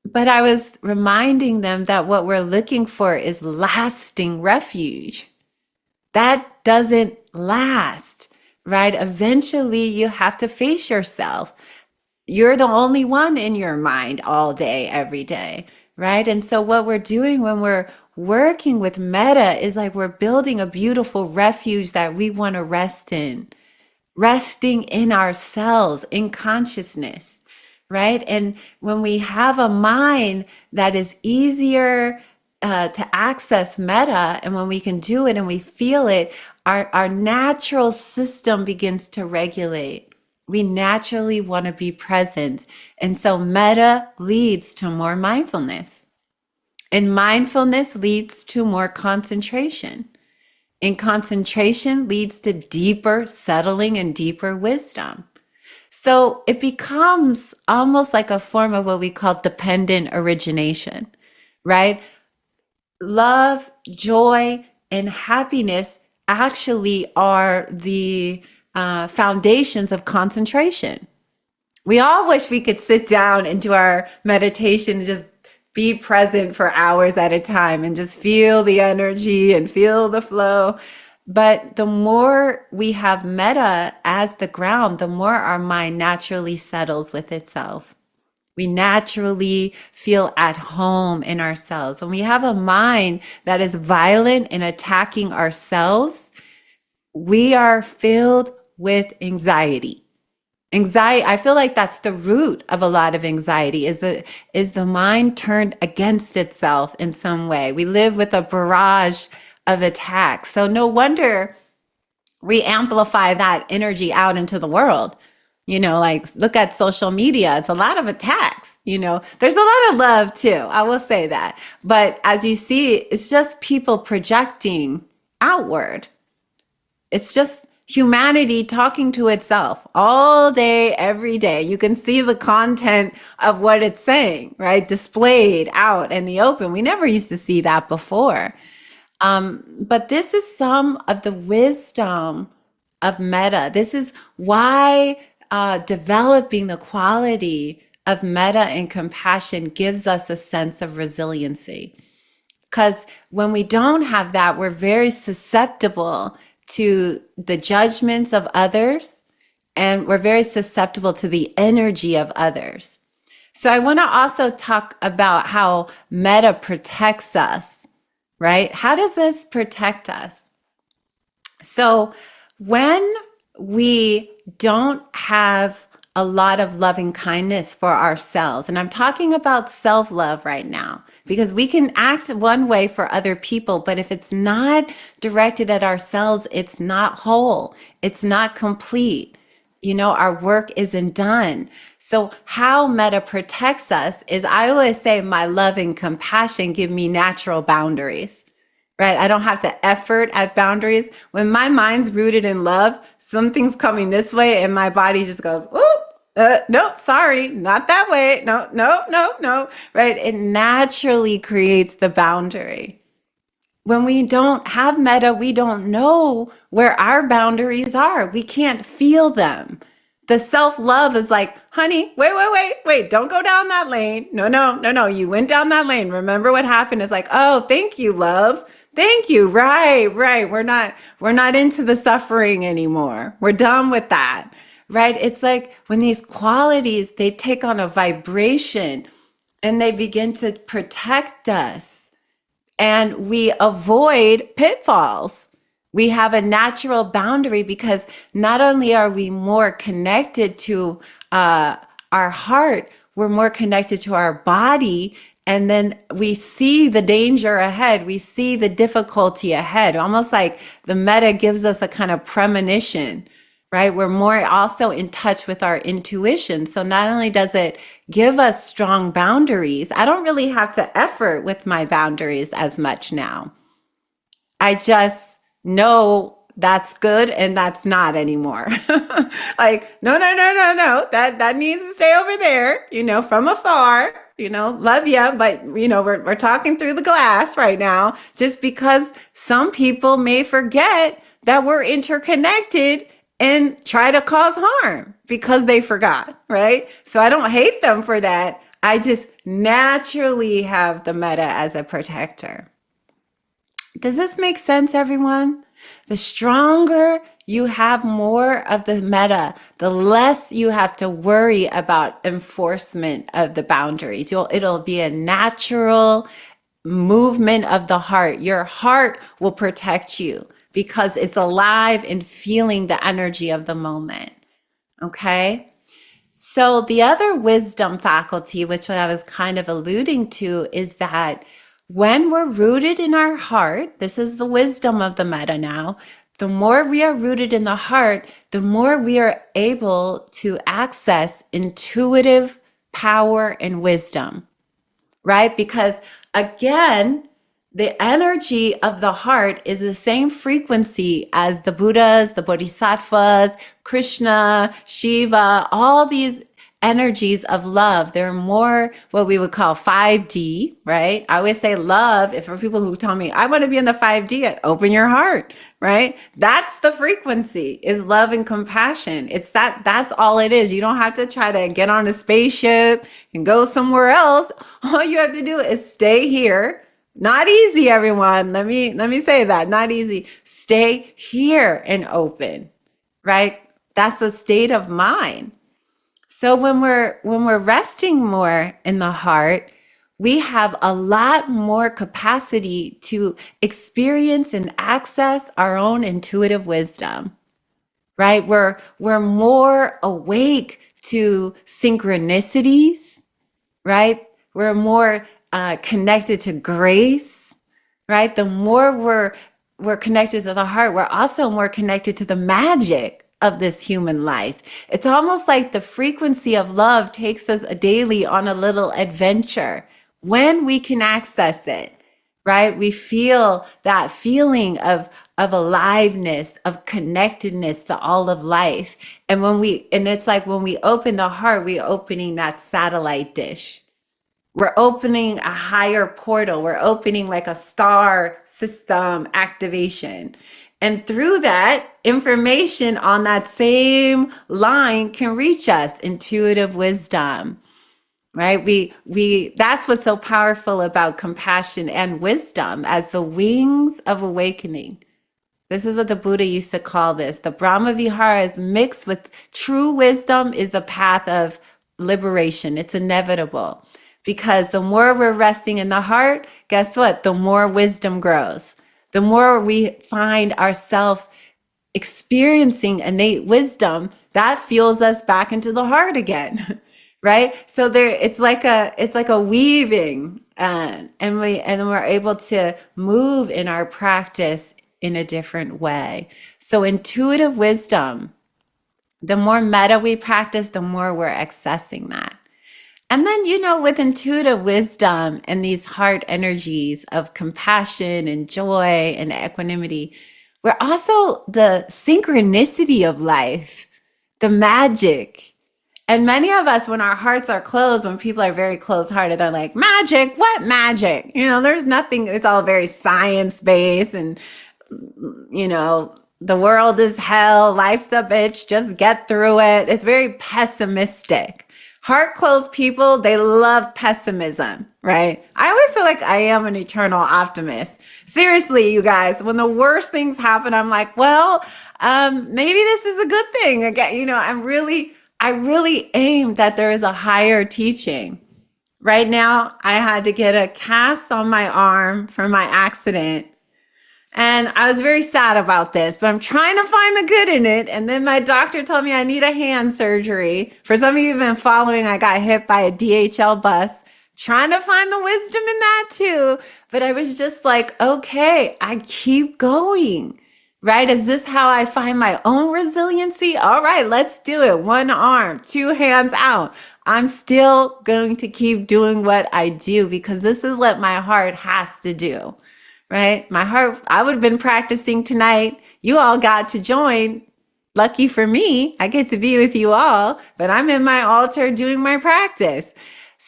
But I was reminding them that what we're looking for is lasting refuge. That doesn't last, right? Eventually, you have to face yourself. You're the only one in your mind all day, every day, right? And so what we're doing when we're working with Metta is like we're building a beautiful refuge that we want to rest in, resting in ourselves, in consciousness, right? And when we have a mind that is easier to access Metta, and when we can do it and we feel it, our natural system begins to regulate. We naturally want to be present. And so Metta leads to more mindfulness. And mindfulness leads to more concentration. And concentration leads to deeper settling and deeper wisdom. So it becomes almost like a form of what we call dependent origination, right? Love, joy, and happiness actually are the foundations of concentration. We all wish we could sit down and do our meditation and just be present for hours at a time and just feel the energy and feel the flow. But the more we have Metta as the ground, the more our mind naturally settles with itself. We naturally feel at home in ourselves. When we have a mind that is violent and attacking ourselves, we are filled with anxiety. Anxiety, I feel like that's the root of a lot of anxiety, is the mind turned against itself in some way. We live with a barrage of attacks. So no wonder we amplify that energy out into the world. Look at social media. It's a lot of attacks. There's a lot of love too. I will say that. But as you see, it's just people projecting outward. It's just humanity talking to itself all day, every day. You can see the content of what it's saying, right? Displayed out in the open. We never used to see that before. But this is some of the wisdom of Metta. This is why developing the quality of Metta and compassion gives us a sense of resiliency. Because when we don't have that, we're very susceptible to the judgments of others, and we're very susceptible to the energy of others. So I want to also talk about how Metta protects us, right? How does this protect us? So when we don't have a lot of loving kindness for ourselves, and I'm talking about self-love right now, because we can act one way for other people, but if it's not directed at ourselves, it's not whole, it's not complete. Our work isn't done. So how Metta protects us is, I always say, my love and compassion give me natural boundaries. Right? I don't have to effort at boundaries. When my mind's rooted in love, something's coming this way and my body just goes, nope, sorry, not that way. No. Right? It naturally creates the boundary. When we don't have Metta, we don't know where our boundaries are. We can't feel them. The self-love is like, honey, wait, don't go down that lane. No, you went down that lane. Remember what happened? It's like, oh, thank you, love. Thank you. Right. We're not into the suffering anymore. We're done with that. Right? It's like when these qualities, they take on a vibration and they begin to protect us. and we avoid pitfalls. We have a natural boundary because not only are we more connected to our heart, we're more connected to our body. And then we see the danger ahead. We see the difficulty ahead, almost like the metta gives us a kind of premonition, right? We're more also in touch with our intuition. So not only does it give us strong boundaries, I don't really have to effort with my boundaries as much now. I just know that's good and that's not anymore. Like, no, no, no, no, no. That needs to stay over there, from afar. Love you, but we're talking through the glass right now, just because some people may forget that we're interconnected and try to cause harm because they forgot, right? So I don't hate them for that. I just naturally have the metta as a protector. Does this make sense, everyone? The stronger you have more of the metta, the less you have to worry about enforcement of the boundaries. It'll be a natural movement of the heart. Your heart will protect you because it's alive and feeling the energy of the moment. Okay? So the other wisdom faculty, which I was kind of alluding to, is that when we're rooted in our heart, this is the wisdom of the metta now, the more we are rooted in the heart, the more we are able to access intuitive power and wisdom, right? Because again, the energy of the heart is the same frequency as the Buddhas, the Bodhisattvas, Krishna, Shiva, all these energies of love. They're more what we would call 5D, right? I always say love. If for people who tell me, I want to be in the 5D, open your heart, right? That's the frequency, is love and compassion. That's all it is. You don't have to try to get on a spaceship and go somewhere else. All you have to do is stay here. Not easy, everyone. Let me say that. Not easy. Stay here and open, right? That's a state of mind. So when we're resting more in the heart, we have a lot more capacity to experience and access our own intuitive wisdom, right? We're more awake to synchronicities, right? We're more connected to grace, right? The more we're connected to the heart, we're also more connected to the magic of this human life. It's almost like the frequency of love takes us daily on a little adventure when we can access it, right? We feel that feeling of aliveness, of connectedness to all of life. And it's like when we open the heart, we're opening that satellite dish. We're opening a higher portal. We're opening like a star system activation. And through that, information on that same line can reach us, intuitive wisdom, right? That's what's so powerful about compassion and wisdom as the wings of awakening. This is what the Buddha used to call this. The Brahma Viharas mixed with true wisdom is the path of liberation. It's inevitable. Because the more we're resting in the heart, guess what? The more wisdom grows. The more we find ourselves experiencing innate wisdom, that fuels us back into the heart again, right? So it's like a weaving, and we're able to move in our practice in a different way. So intuitive wisdom, the more metta we practice, the more we're accessing that. And then, with intuitive wisdom and these heart energies of compassion and joy and equanimity, we're also the synchronicity of life, the magic. And many of us, when our hearts are closed, when people are very closed-hearted, they're like, magic? What magic? There's nothing, it's all very science-based and, the world is hell, life's a bitch, just get through it. It's very pessimistic. Heart closed people, they love pessimism, right? I always feel like I am an eternal optimist. Seriously, you guys, when the worst things happen, I'm like, well, maybe this is a good thing. Again, I really aim that there is a higher teaching, Right now, I had to get a cast on my arm from my accident. And I was very sad about this, but I'm trying to find the good in it. And then my doctor told me I need a hand surgery. For some of you who've been following, I got hit by a DHL bus. Trying to find the wisdom in that too. But I was just like, okay, I keep going. Right? Is this how I find my own resiliency? All right, let's do it. One arm, two hands out. I'm still going to keep doing what I do because this is what my heart has to do. Right? My heart, I would have been practicing tonight. You all got to join. Lucky for me, I get to be with you all, but I'm in my altar doing my practice.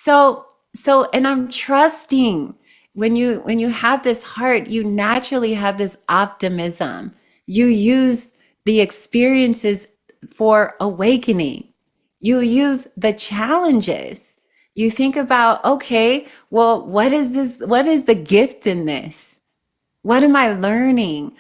And I'm trusting when you have this heart, you naturally have this optimism. You use the experiences for awakening. You use the challenges. You think about, okay, well, what is this? What is the gift in this? What am I learning?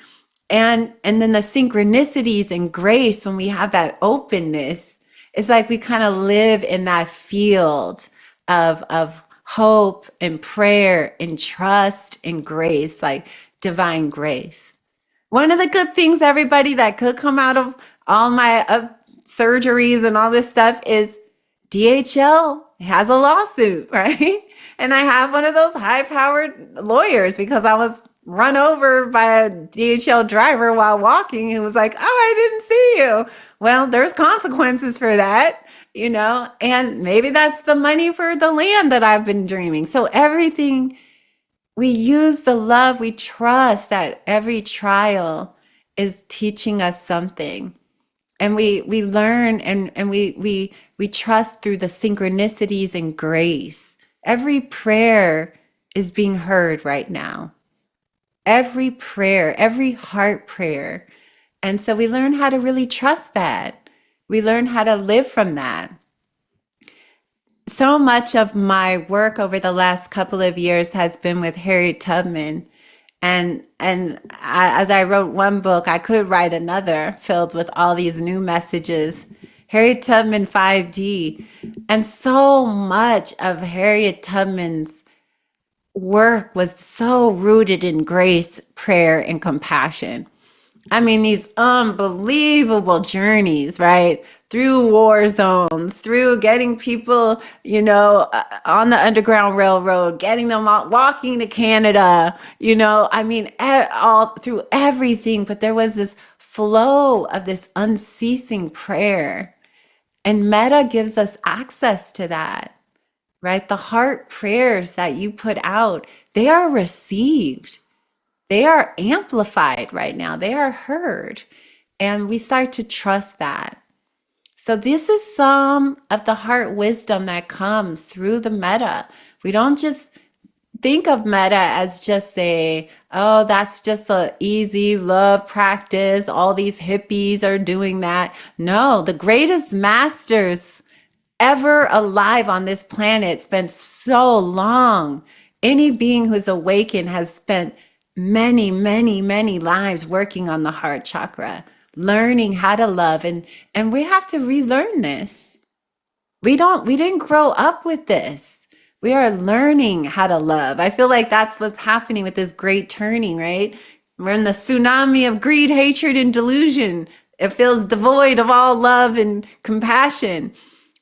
And then the synchronicities and grace when we have that openness, it's like we kind of live in that field of hope and prayer and trust and grace, like divine grace. One of the good things, everybody, that could come out of all my surgeries and all this stuff is DHL has a lawsuit, right? And I have one of those high-powered lawyers because I was run over by a DHL driver while walking who was like, "Oh, I didn't see you." Well, there's consequences for that, and maybe that's the money for the land that I've been dreaming. So everything we use the love, we trust that every trial is teaching us something. And we learn and we trust through the synchronicities and grace. Every prayer is being heard right now. Every prayer, every heart prayer. And so we learn how to really trust that. We learn how to live from that. So much of my work over the last couple of years has been with Harriet Tubman. As I wrote one book, I could write another filled with all these new messages. Harriet Tubman 5D. And so much of Harriet Tubman's work was so rooted in grace, prayer, and compassion. I mean, these unbelievable journeys, right? Through war zones, through getting people, on the Underground Railroad, getting them out, walking to Canada, I mean, all through everything. But there was this flow of this unceasing prayer. And Metta gives us access to that, right? The heart prayers that you put out, they are received. They are amplified right now. They are heard. And we start to trust that. So this is some of the heart wisdom that comes through the metta. We don't just think of metta as just that's just a easy love practice. All these hippies are doing that. No, the greatest masters ever alive on this planet spent so long. Any being who's awakened has spent many, many, many lives working on the heart chakra, learning how to love. And we have to relearn this. We didn't grow up with this. We are learning how to love. I feel like that's what's happening with this great turning, right? We're in the tsunami of greed, hatred, and delusion. It feels devoid of all love and compassion.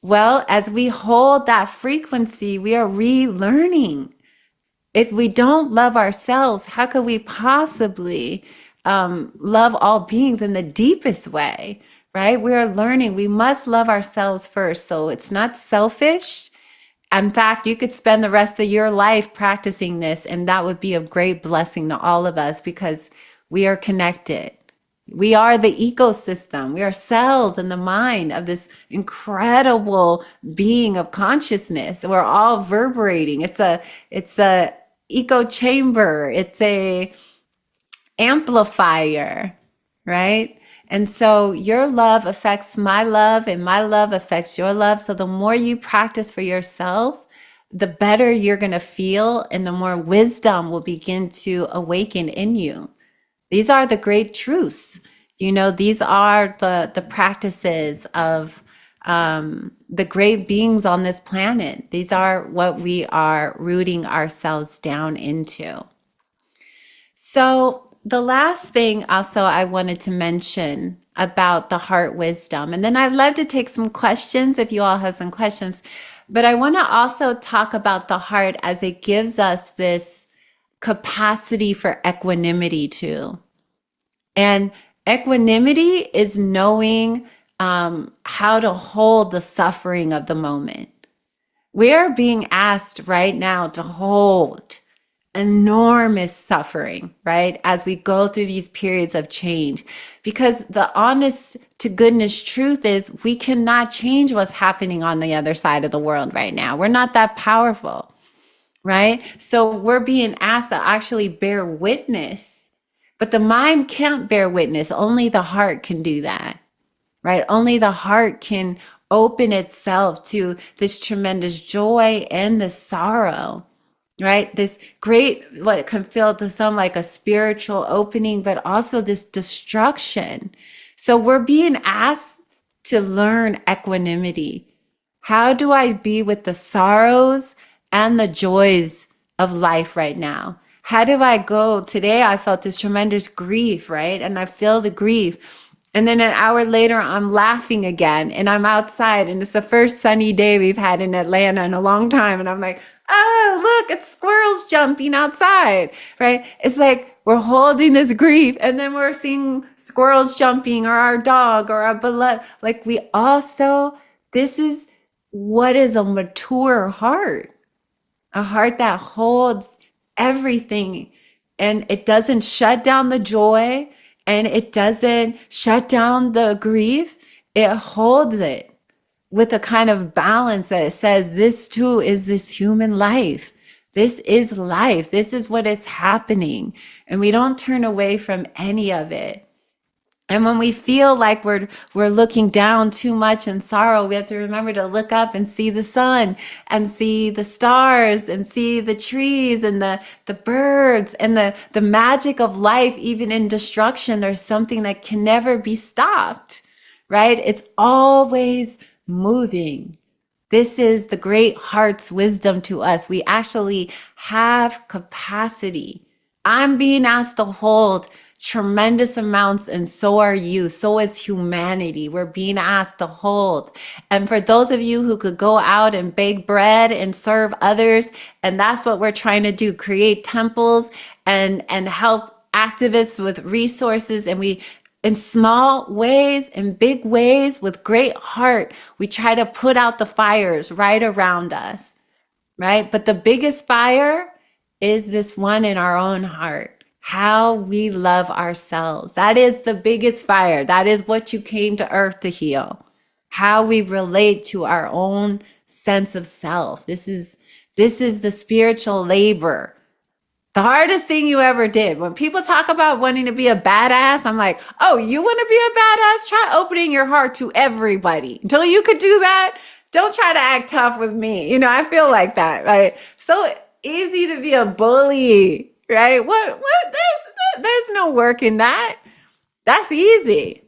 Well, as we hold that frequency, we are relearning. If we don't love ourselves, how could we possibly love all beings in the deepest way, right? We are learning. We must love ourselves first. So it's not selfish. In fact, you could spend the rest of your life practicing this, and that would be a great blessing to all of us because we are connected. We are the ecosystem. We are cells in the mind of this incredible being of consciousness. We're all reverberating. It's a echo chamber. It's a amplifier, right? And so your love affects my love and my love affects your love. So the more you practice for yourself, the better you're going to feel and the more wisdom will begin to awaken in you. These are the great truths. These are the practices of the great beings on this planet. These are what we are rooting ourselves down into. So the last thing also I wanted to mention about the heart wisdom, and then I'd love to take some questions if you all have some questions, but I want to also talk about the heart as it gives us this capacity for equanimity too. And equanimity is knowing how to hold the suffering of the moment. We are being asked right now to hold enormous suffering, right? As we go through these periods of change, because the honest to goodness truth is we cannot change what's happening on the other side of the world right now. We're not that powerful, right? So we're being asked to actually bear witness, but the mind can't bear witness. Only the heart can do that, right? Only the heart can open itself to this tremendous joy and the sorrow, right? This great, what can feel to some like a spiritual opening, but also this destruction. So we're being asked to learn equanimity. How do I be with the sorrows and the joys of life right now? How do I go? Today I felt this tremendous grief, right? And I feel the grief. And then an hour later, I'm laughing again and I'm outside and it's the first sunny day we've had in Atlanta in a long time. And I'm like, oh, look, it's squirrels jumping outside, right? It's like we're holding this grief and then we're seeing squirrels jumping or our dog or our beloved. Like we also, this is what is a mature heart, a heart that holds everything and it doesn't shut down the joy and it doesn't shut down the grief. It holds it with a kind of balance that it says, this too is this human life. This is life. This is what is happening. And we don't turn away from any of it. And when we feel like we're looking down too much in sorrow, we have to remember to look up and see the sun and see the stars and see the trees and the birds and the magic of life. Even in destruction, there's something that can never be stopped, right? It's always moving. This is the great heart's wisdom to us. We actually have capacity. I'm being asked to hold tremendous amounts, and so are you. So is humanity. We're being asked to hold. And for those of you who could go out and bake bread and serve others, and that's what we're trying to do, create temples and help activists with resources. And we, in small ways, in big ways, with great heart, we try to put out the fires right around us, right? But the biggest fire is this one in our own heart. How we love ourselves. That is the biggest fire. That is what you came to earth to heal. How we relate to our own sense of self. This is the spiritual labor. The hardest thing you ever did. When people talk about wanting to be a badass, I'm like, oh, you want to be a badass? Try opening your heart to everybody. Until you could do that, don't try to act tough with me. You know, I feel like that, right? So easy to be a bully. Right? What? There's no work in that. That's easy.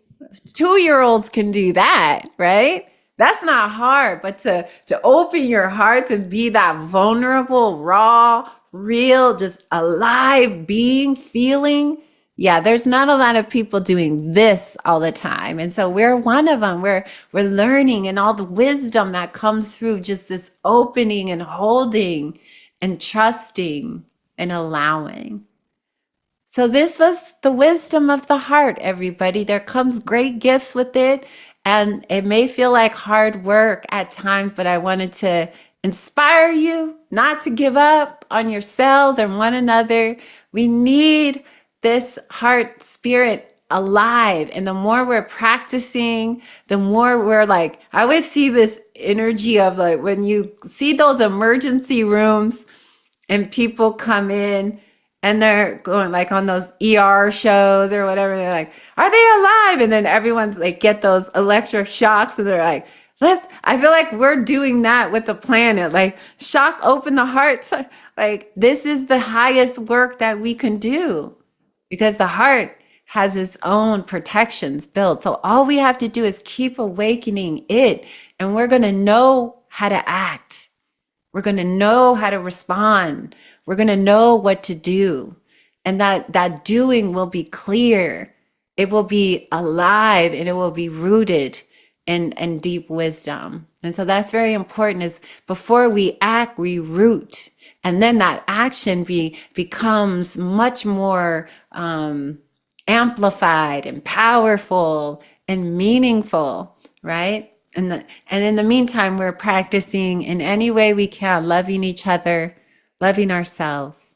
2-year-olds can do that, right? That's not hard, but to open your heart and be that vulnerable, raw, real, just alive being, feeling. Yeah, there's not a lot of people doing this all the time. And so we're one of them. We're learning and all the wisdom that comes through just this opening and holding and trusting and allowing. So this was the wisdom of the heart, everybody. There comes great gifts with it, and it may feel like hard work at times, but I wanted to inspire you not to give up on yourselves and one another. We need this heart spirit alive, and the more we're practicing, the more we're like, I always see this energy of like when you see those emergency rooms and people come in and they're going like on those ER shows or whatever. They're like, are they alive? And then everyone's like, get those electric shocks. And they're like, I feel like we're doing that with the planet. Like shock open the heart. Like this is the highest work that we can do because the heart has its own protections built. So all we have to do is keep awakening it, and we're going to know how to act. We're going to know how to respond. We're going to know what to do. And that doing will be clear. It will be alive, and it will be rooted in deep wisdom. And so that's very important, is before we act, we root. And then that action becomes much more amplified and powerful and meaningful, right? And in the meantime, we're practicing in any way we can, loving each other, loving ourselves.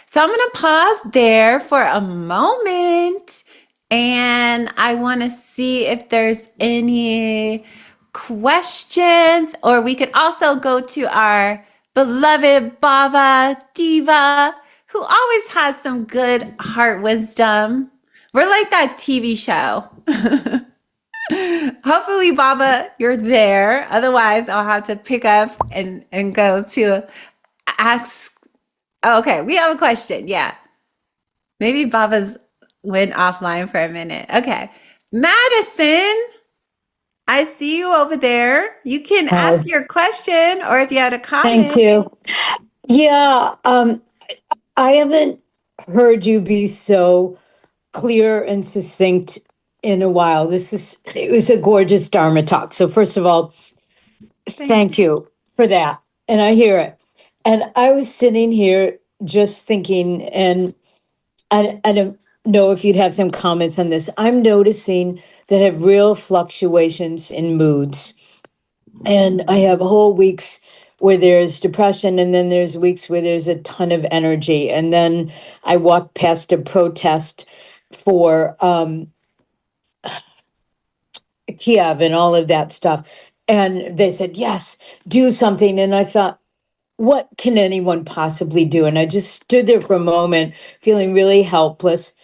So I'm going to pause there for a moment, and I want to see if there's any questions, or we could also go to our beloved Baba Diva, who always has some good heart wisdom. We're like that TV show. Hopefully, Baba, you're there. Otherwise, I'll have to pick up and go to ask. Oh, okay, we have a question. Yeah. Maybe Baba's went offline for a minute. Okay. Madison, I see you over there. You can Hi. ask your question, or if you had a Thank comment. you. Yeah, I haven't heard you be so clear and succinct in a while. It was a gorgeous Dharma talk. So first of all, Thank thank you for that. And I hear it. And I was sitting here just thinking, and I don't know if you'd have some comments on this. I'm noticing that I have real fluctuations in moods. And I have whole weeks where there's depression, and then there's weeks where there's a ton of energy. And then I walked past a protest for Kiev and all of that stuff. And they said, yes, do something. And I thought, what can anyone possibly do? And I just stood there for a moment, feeling really helpless.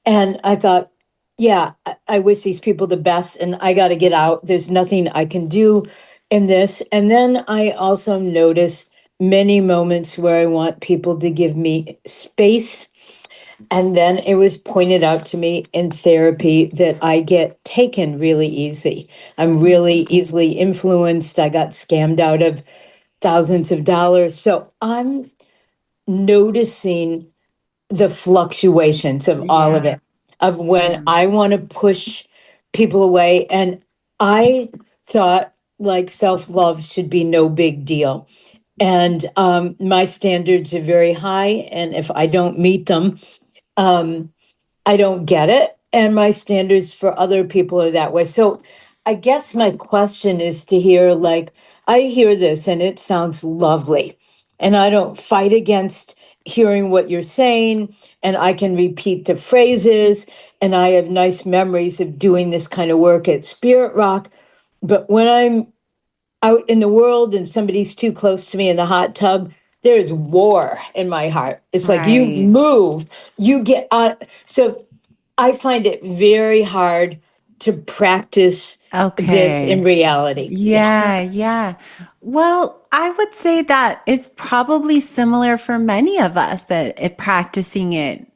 And I thought, yeah, I wish these people the best, and I got to get out. There's nothing I can do in this. And then I also noticed many moments where I want people to give me space. And then it was pointed out to me in therapy that I get taken really easy. I'm really easily influenced. I got scammed out of thousands of dollars. So I'm noticing the fluctuations of all of Yeah. it, of when I want to push people away. And I thought like self-love should be no big deal. And my standards are very high. And if I don't meet them, um, I don't get it. And my standards for other people are that way. So I guess my question is to hear, like, I hear this and it sounds lovely. And I don't fight against hearing what you're saying. And I can repeat the phrases. And I have nice memories of doing this kind of work at Spirit Rock. But when I'm out in the world and somebody's too close to me in the hot tub, there's war in my heart. It's like you Right. move, you get on. So I find it very hard to practice this in Okay. reality. Yeah. Yeah, yeah. Well, I would say that it's probably similar for many of us that if practicing it.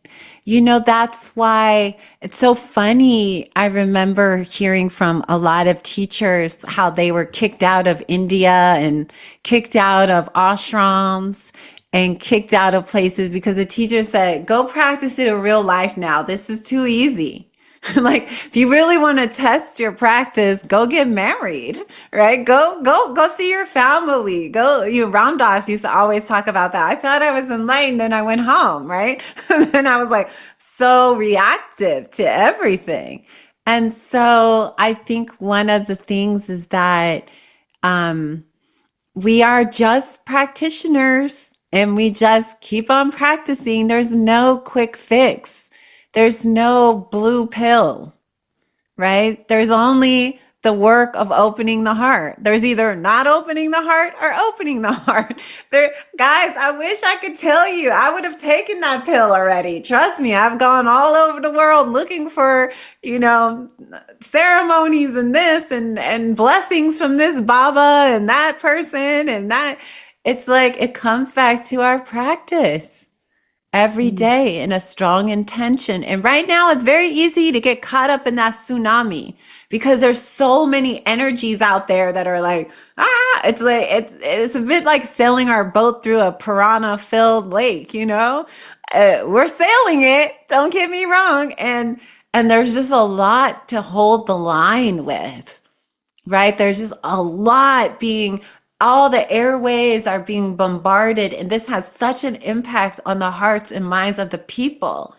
That's why it's so funny. I remember hearing from a lot of teachers how they were kicked out of India and kicked out of ashrams and kicked out of places because the teacher said, go practice it in real life now. This is too easy. Like, if you really want to test your practice, go get married, right? Go see your family. Ram Dass used to always talk about that. I thought I was enlightened, then I went home, right? And I was like so reactive to everything. And so I think one of the things is that we are just practitioners and we just keep on practicing. There's no quick fix. There's no blue pill, right? There's only the work of opening the heart. There's either not opening the heart or opening the heart. Guys, I wish I could tell you I would have taken that pill already. Trust me, I've gone all over the world looking for, ceremonies and this and blessings from this Baba and that person and that. It's like it comes back to our practice. every Mm. day in a strong intention. And right now, it's very easy to get caught up in that tsunami because there's so many energies out there that are like, it's like it's a bit like sailing our boat through a piranha filled lake, you know? We're sailing it, don't get me wrong, and there's just a lot to hold the line with, right? There's just a lot being, all the airways are being bombarded, and this has such an impact on the hearts and minds of the people.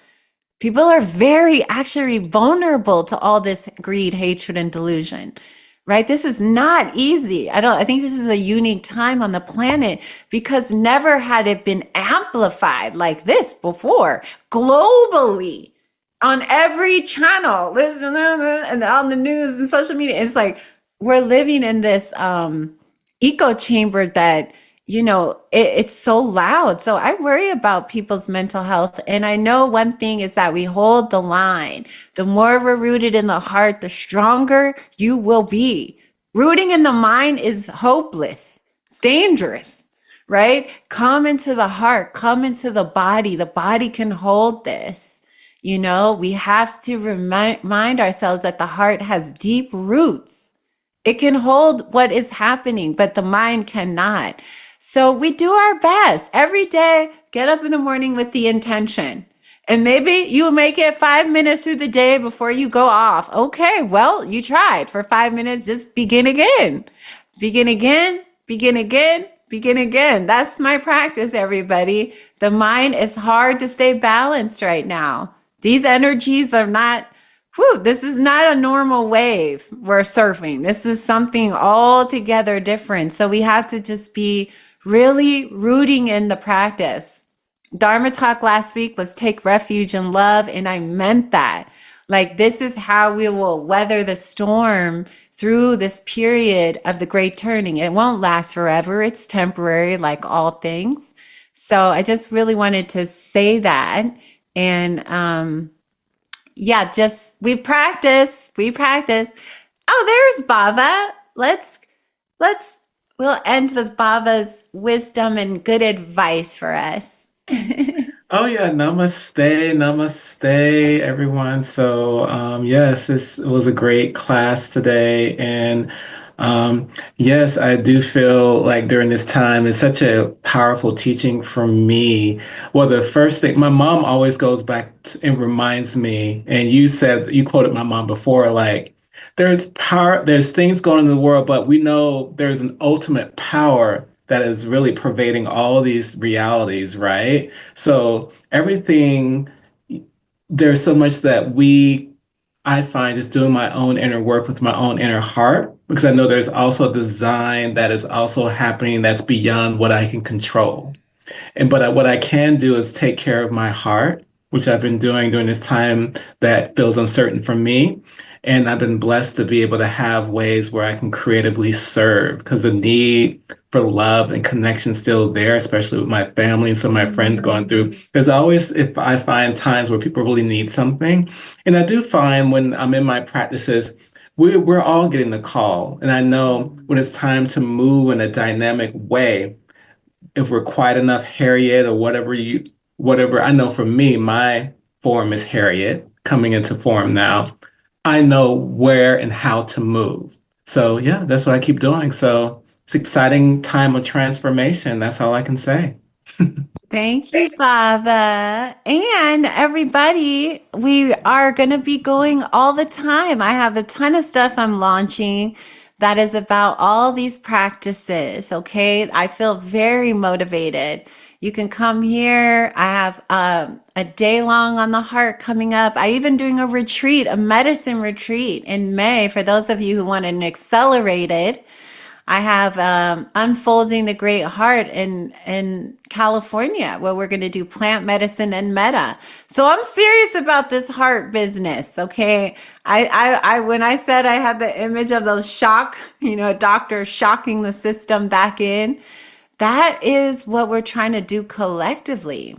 People are very actually vulnerable to all this greed, hatred, and delusion, right? This is not easy. I think this is a unique time on the planet because never had it been amplified like this before globally on every channel, listen, and on the news and social media. It's like we're living in this echo chamber that, it's so loud. So I worry about people's mental health. And I know one thing is that we hold the line. The more we're rooted in the heart, the stronger you will be. Rooting in the mind is hopeless. It's dangerous, right? Come into the heart, come into the body. The body can hold this. We have to remind ourselves that the heart has deep roots. It can hold what is happening, but the mind cannot. So we do our best every day, get up in the morning with the intention. And maybe you make it 5 minutes through the day before you go off. Okay, well, you tried for 5 minutes. Just begin again. Begin again, begin again, begin again. That's my practice, everybody. The mind is hard to stay balanced right now. These energies are not, this is not a normal wave we're surfing. This is something altogether different. So we have to just be really rooting in the practice. Dharma talk last week was take refuge in love, and I meant that. Like, this is how we will weather the storm through this period of the great turning. It won't last forever, it's temporary, like all things. So I just really wanted to say that. And yeah, just we practice. Oh, there's Bava. Let's we'll end with Bava's wisdom and good advice for us. Oh yeah, namaste, namaste, everyone. So yes, this was a great class today, and yes, I do feel like during this time it's such a powerful teaching for me. Well, the first thing my mom always goes back and reminds me, and you quoted my mom before, like there's power, there's things going on in the world, but we know there's an ultimate power that is really pervading all these realities, right? So everything, there's so much that I find is doing my own inner work with my own inner heart, because I know there's also design that is also happening that's beyond what I can control. What I can do is take care of my heart, which I've been doing during this time that feels uncertain for me. And I've been blessed to be able to have ways where I can creatively serve because the need for love and connection is still there, especially with my family and some of my friends going through. There's always, if I find times where people really need something. And I do find when I'm in my practices, we're all getting the call. And I know when it's time to move in a dynamic way, if we're quiet enough, Harriet, or whatever. I know for me, my form is Harriet coming into form now. I know where and how to move. So yeah, that's what I keep doing. So it's exciting time of transformation. That's all I can say. Thank you, Bava. And everybody, we are going to be going all the time. I have a ton of stuff I'm launching that is about all these practices. Okay. I feel very motivated. You can come here. I have a day long on the heart coming up. I even doing a retreat, a medicine retreat in May for those of you who want an accelerated. I have Unfolding the Great Heart in California, where we're going to do plant medicine and metta. So I'm serious about this heart business. Okay, when I said I had the image of those shock, doctor shocking the system back in, that is what we're trying to do collectively.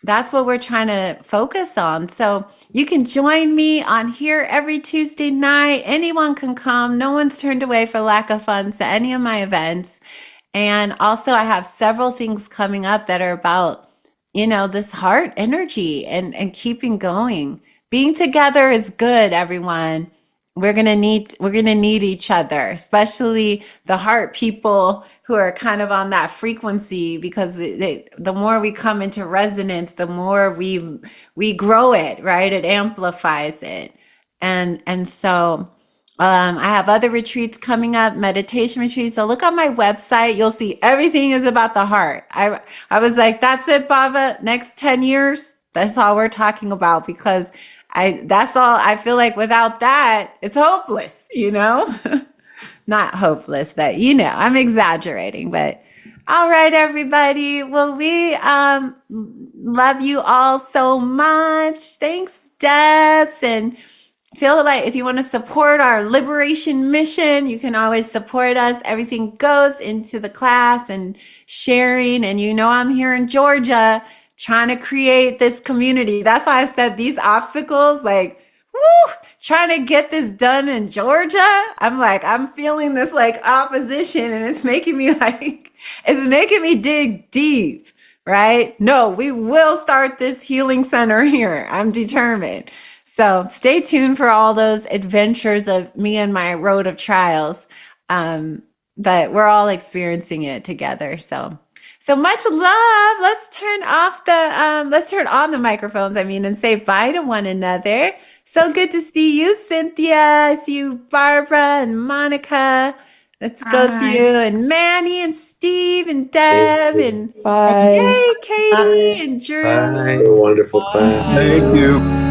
That's what we're trying to focus on. So you can join me on here every Tuesday night. Anyone can come. No one's turned away for lack of funds to any of my events. And also, I have several things coming up that are about this heart energy and keeping going. Being together is good, everyone. We're gonna need each other, especially the heart people who are kind of on that frequency, because the more we come into resonance, the more we grow it, right? It amplifies it. And so I have other retreats coming up, meditation retreats. So look on my website. You'll see everything is about the heart. I was like, that's it, Bava. Next 10 years, that's all we're talking about, because that's all I feel like. Without that, it's hopeless, Not hopeless, but I'm exaggerating. But all right, everybody. Well, we love you all so much. Thanks, Debs. And feel like if you want to support our liberation mission, you can always support us. Everything goes into the class and sharing. And I'm here in Georgia trying to create this community. That's why I said these obstacles, like, woo, trying to get this done in Georgia. I'm feeling this like opposition, and it's making me dig deep, right? No, we will start this healing center here. I'm determined. So stay tuned for all those adventures of me and my road of trials. But we're all experiencing it together. So much love. Let's turn on the microphones, and say bye to one another. So good to see you, Cynthia. I see you, Barbara and Monica. Let's go through, and Manny and Steve and Deb and Bye. yay, Katie and Drew. Bye. What a wonderful class. Thank you.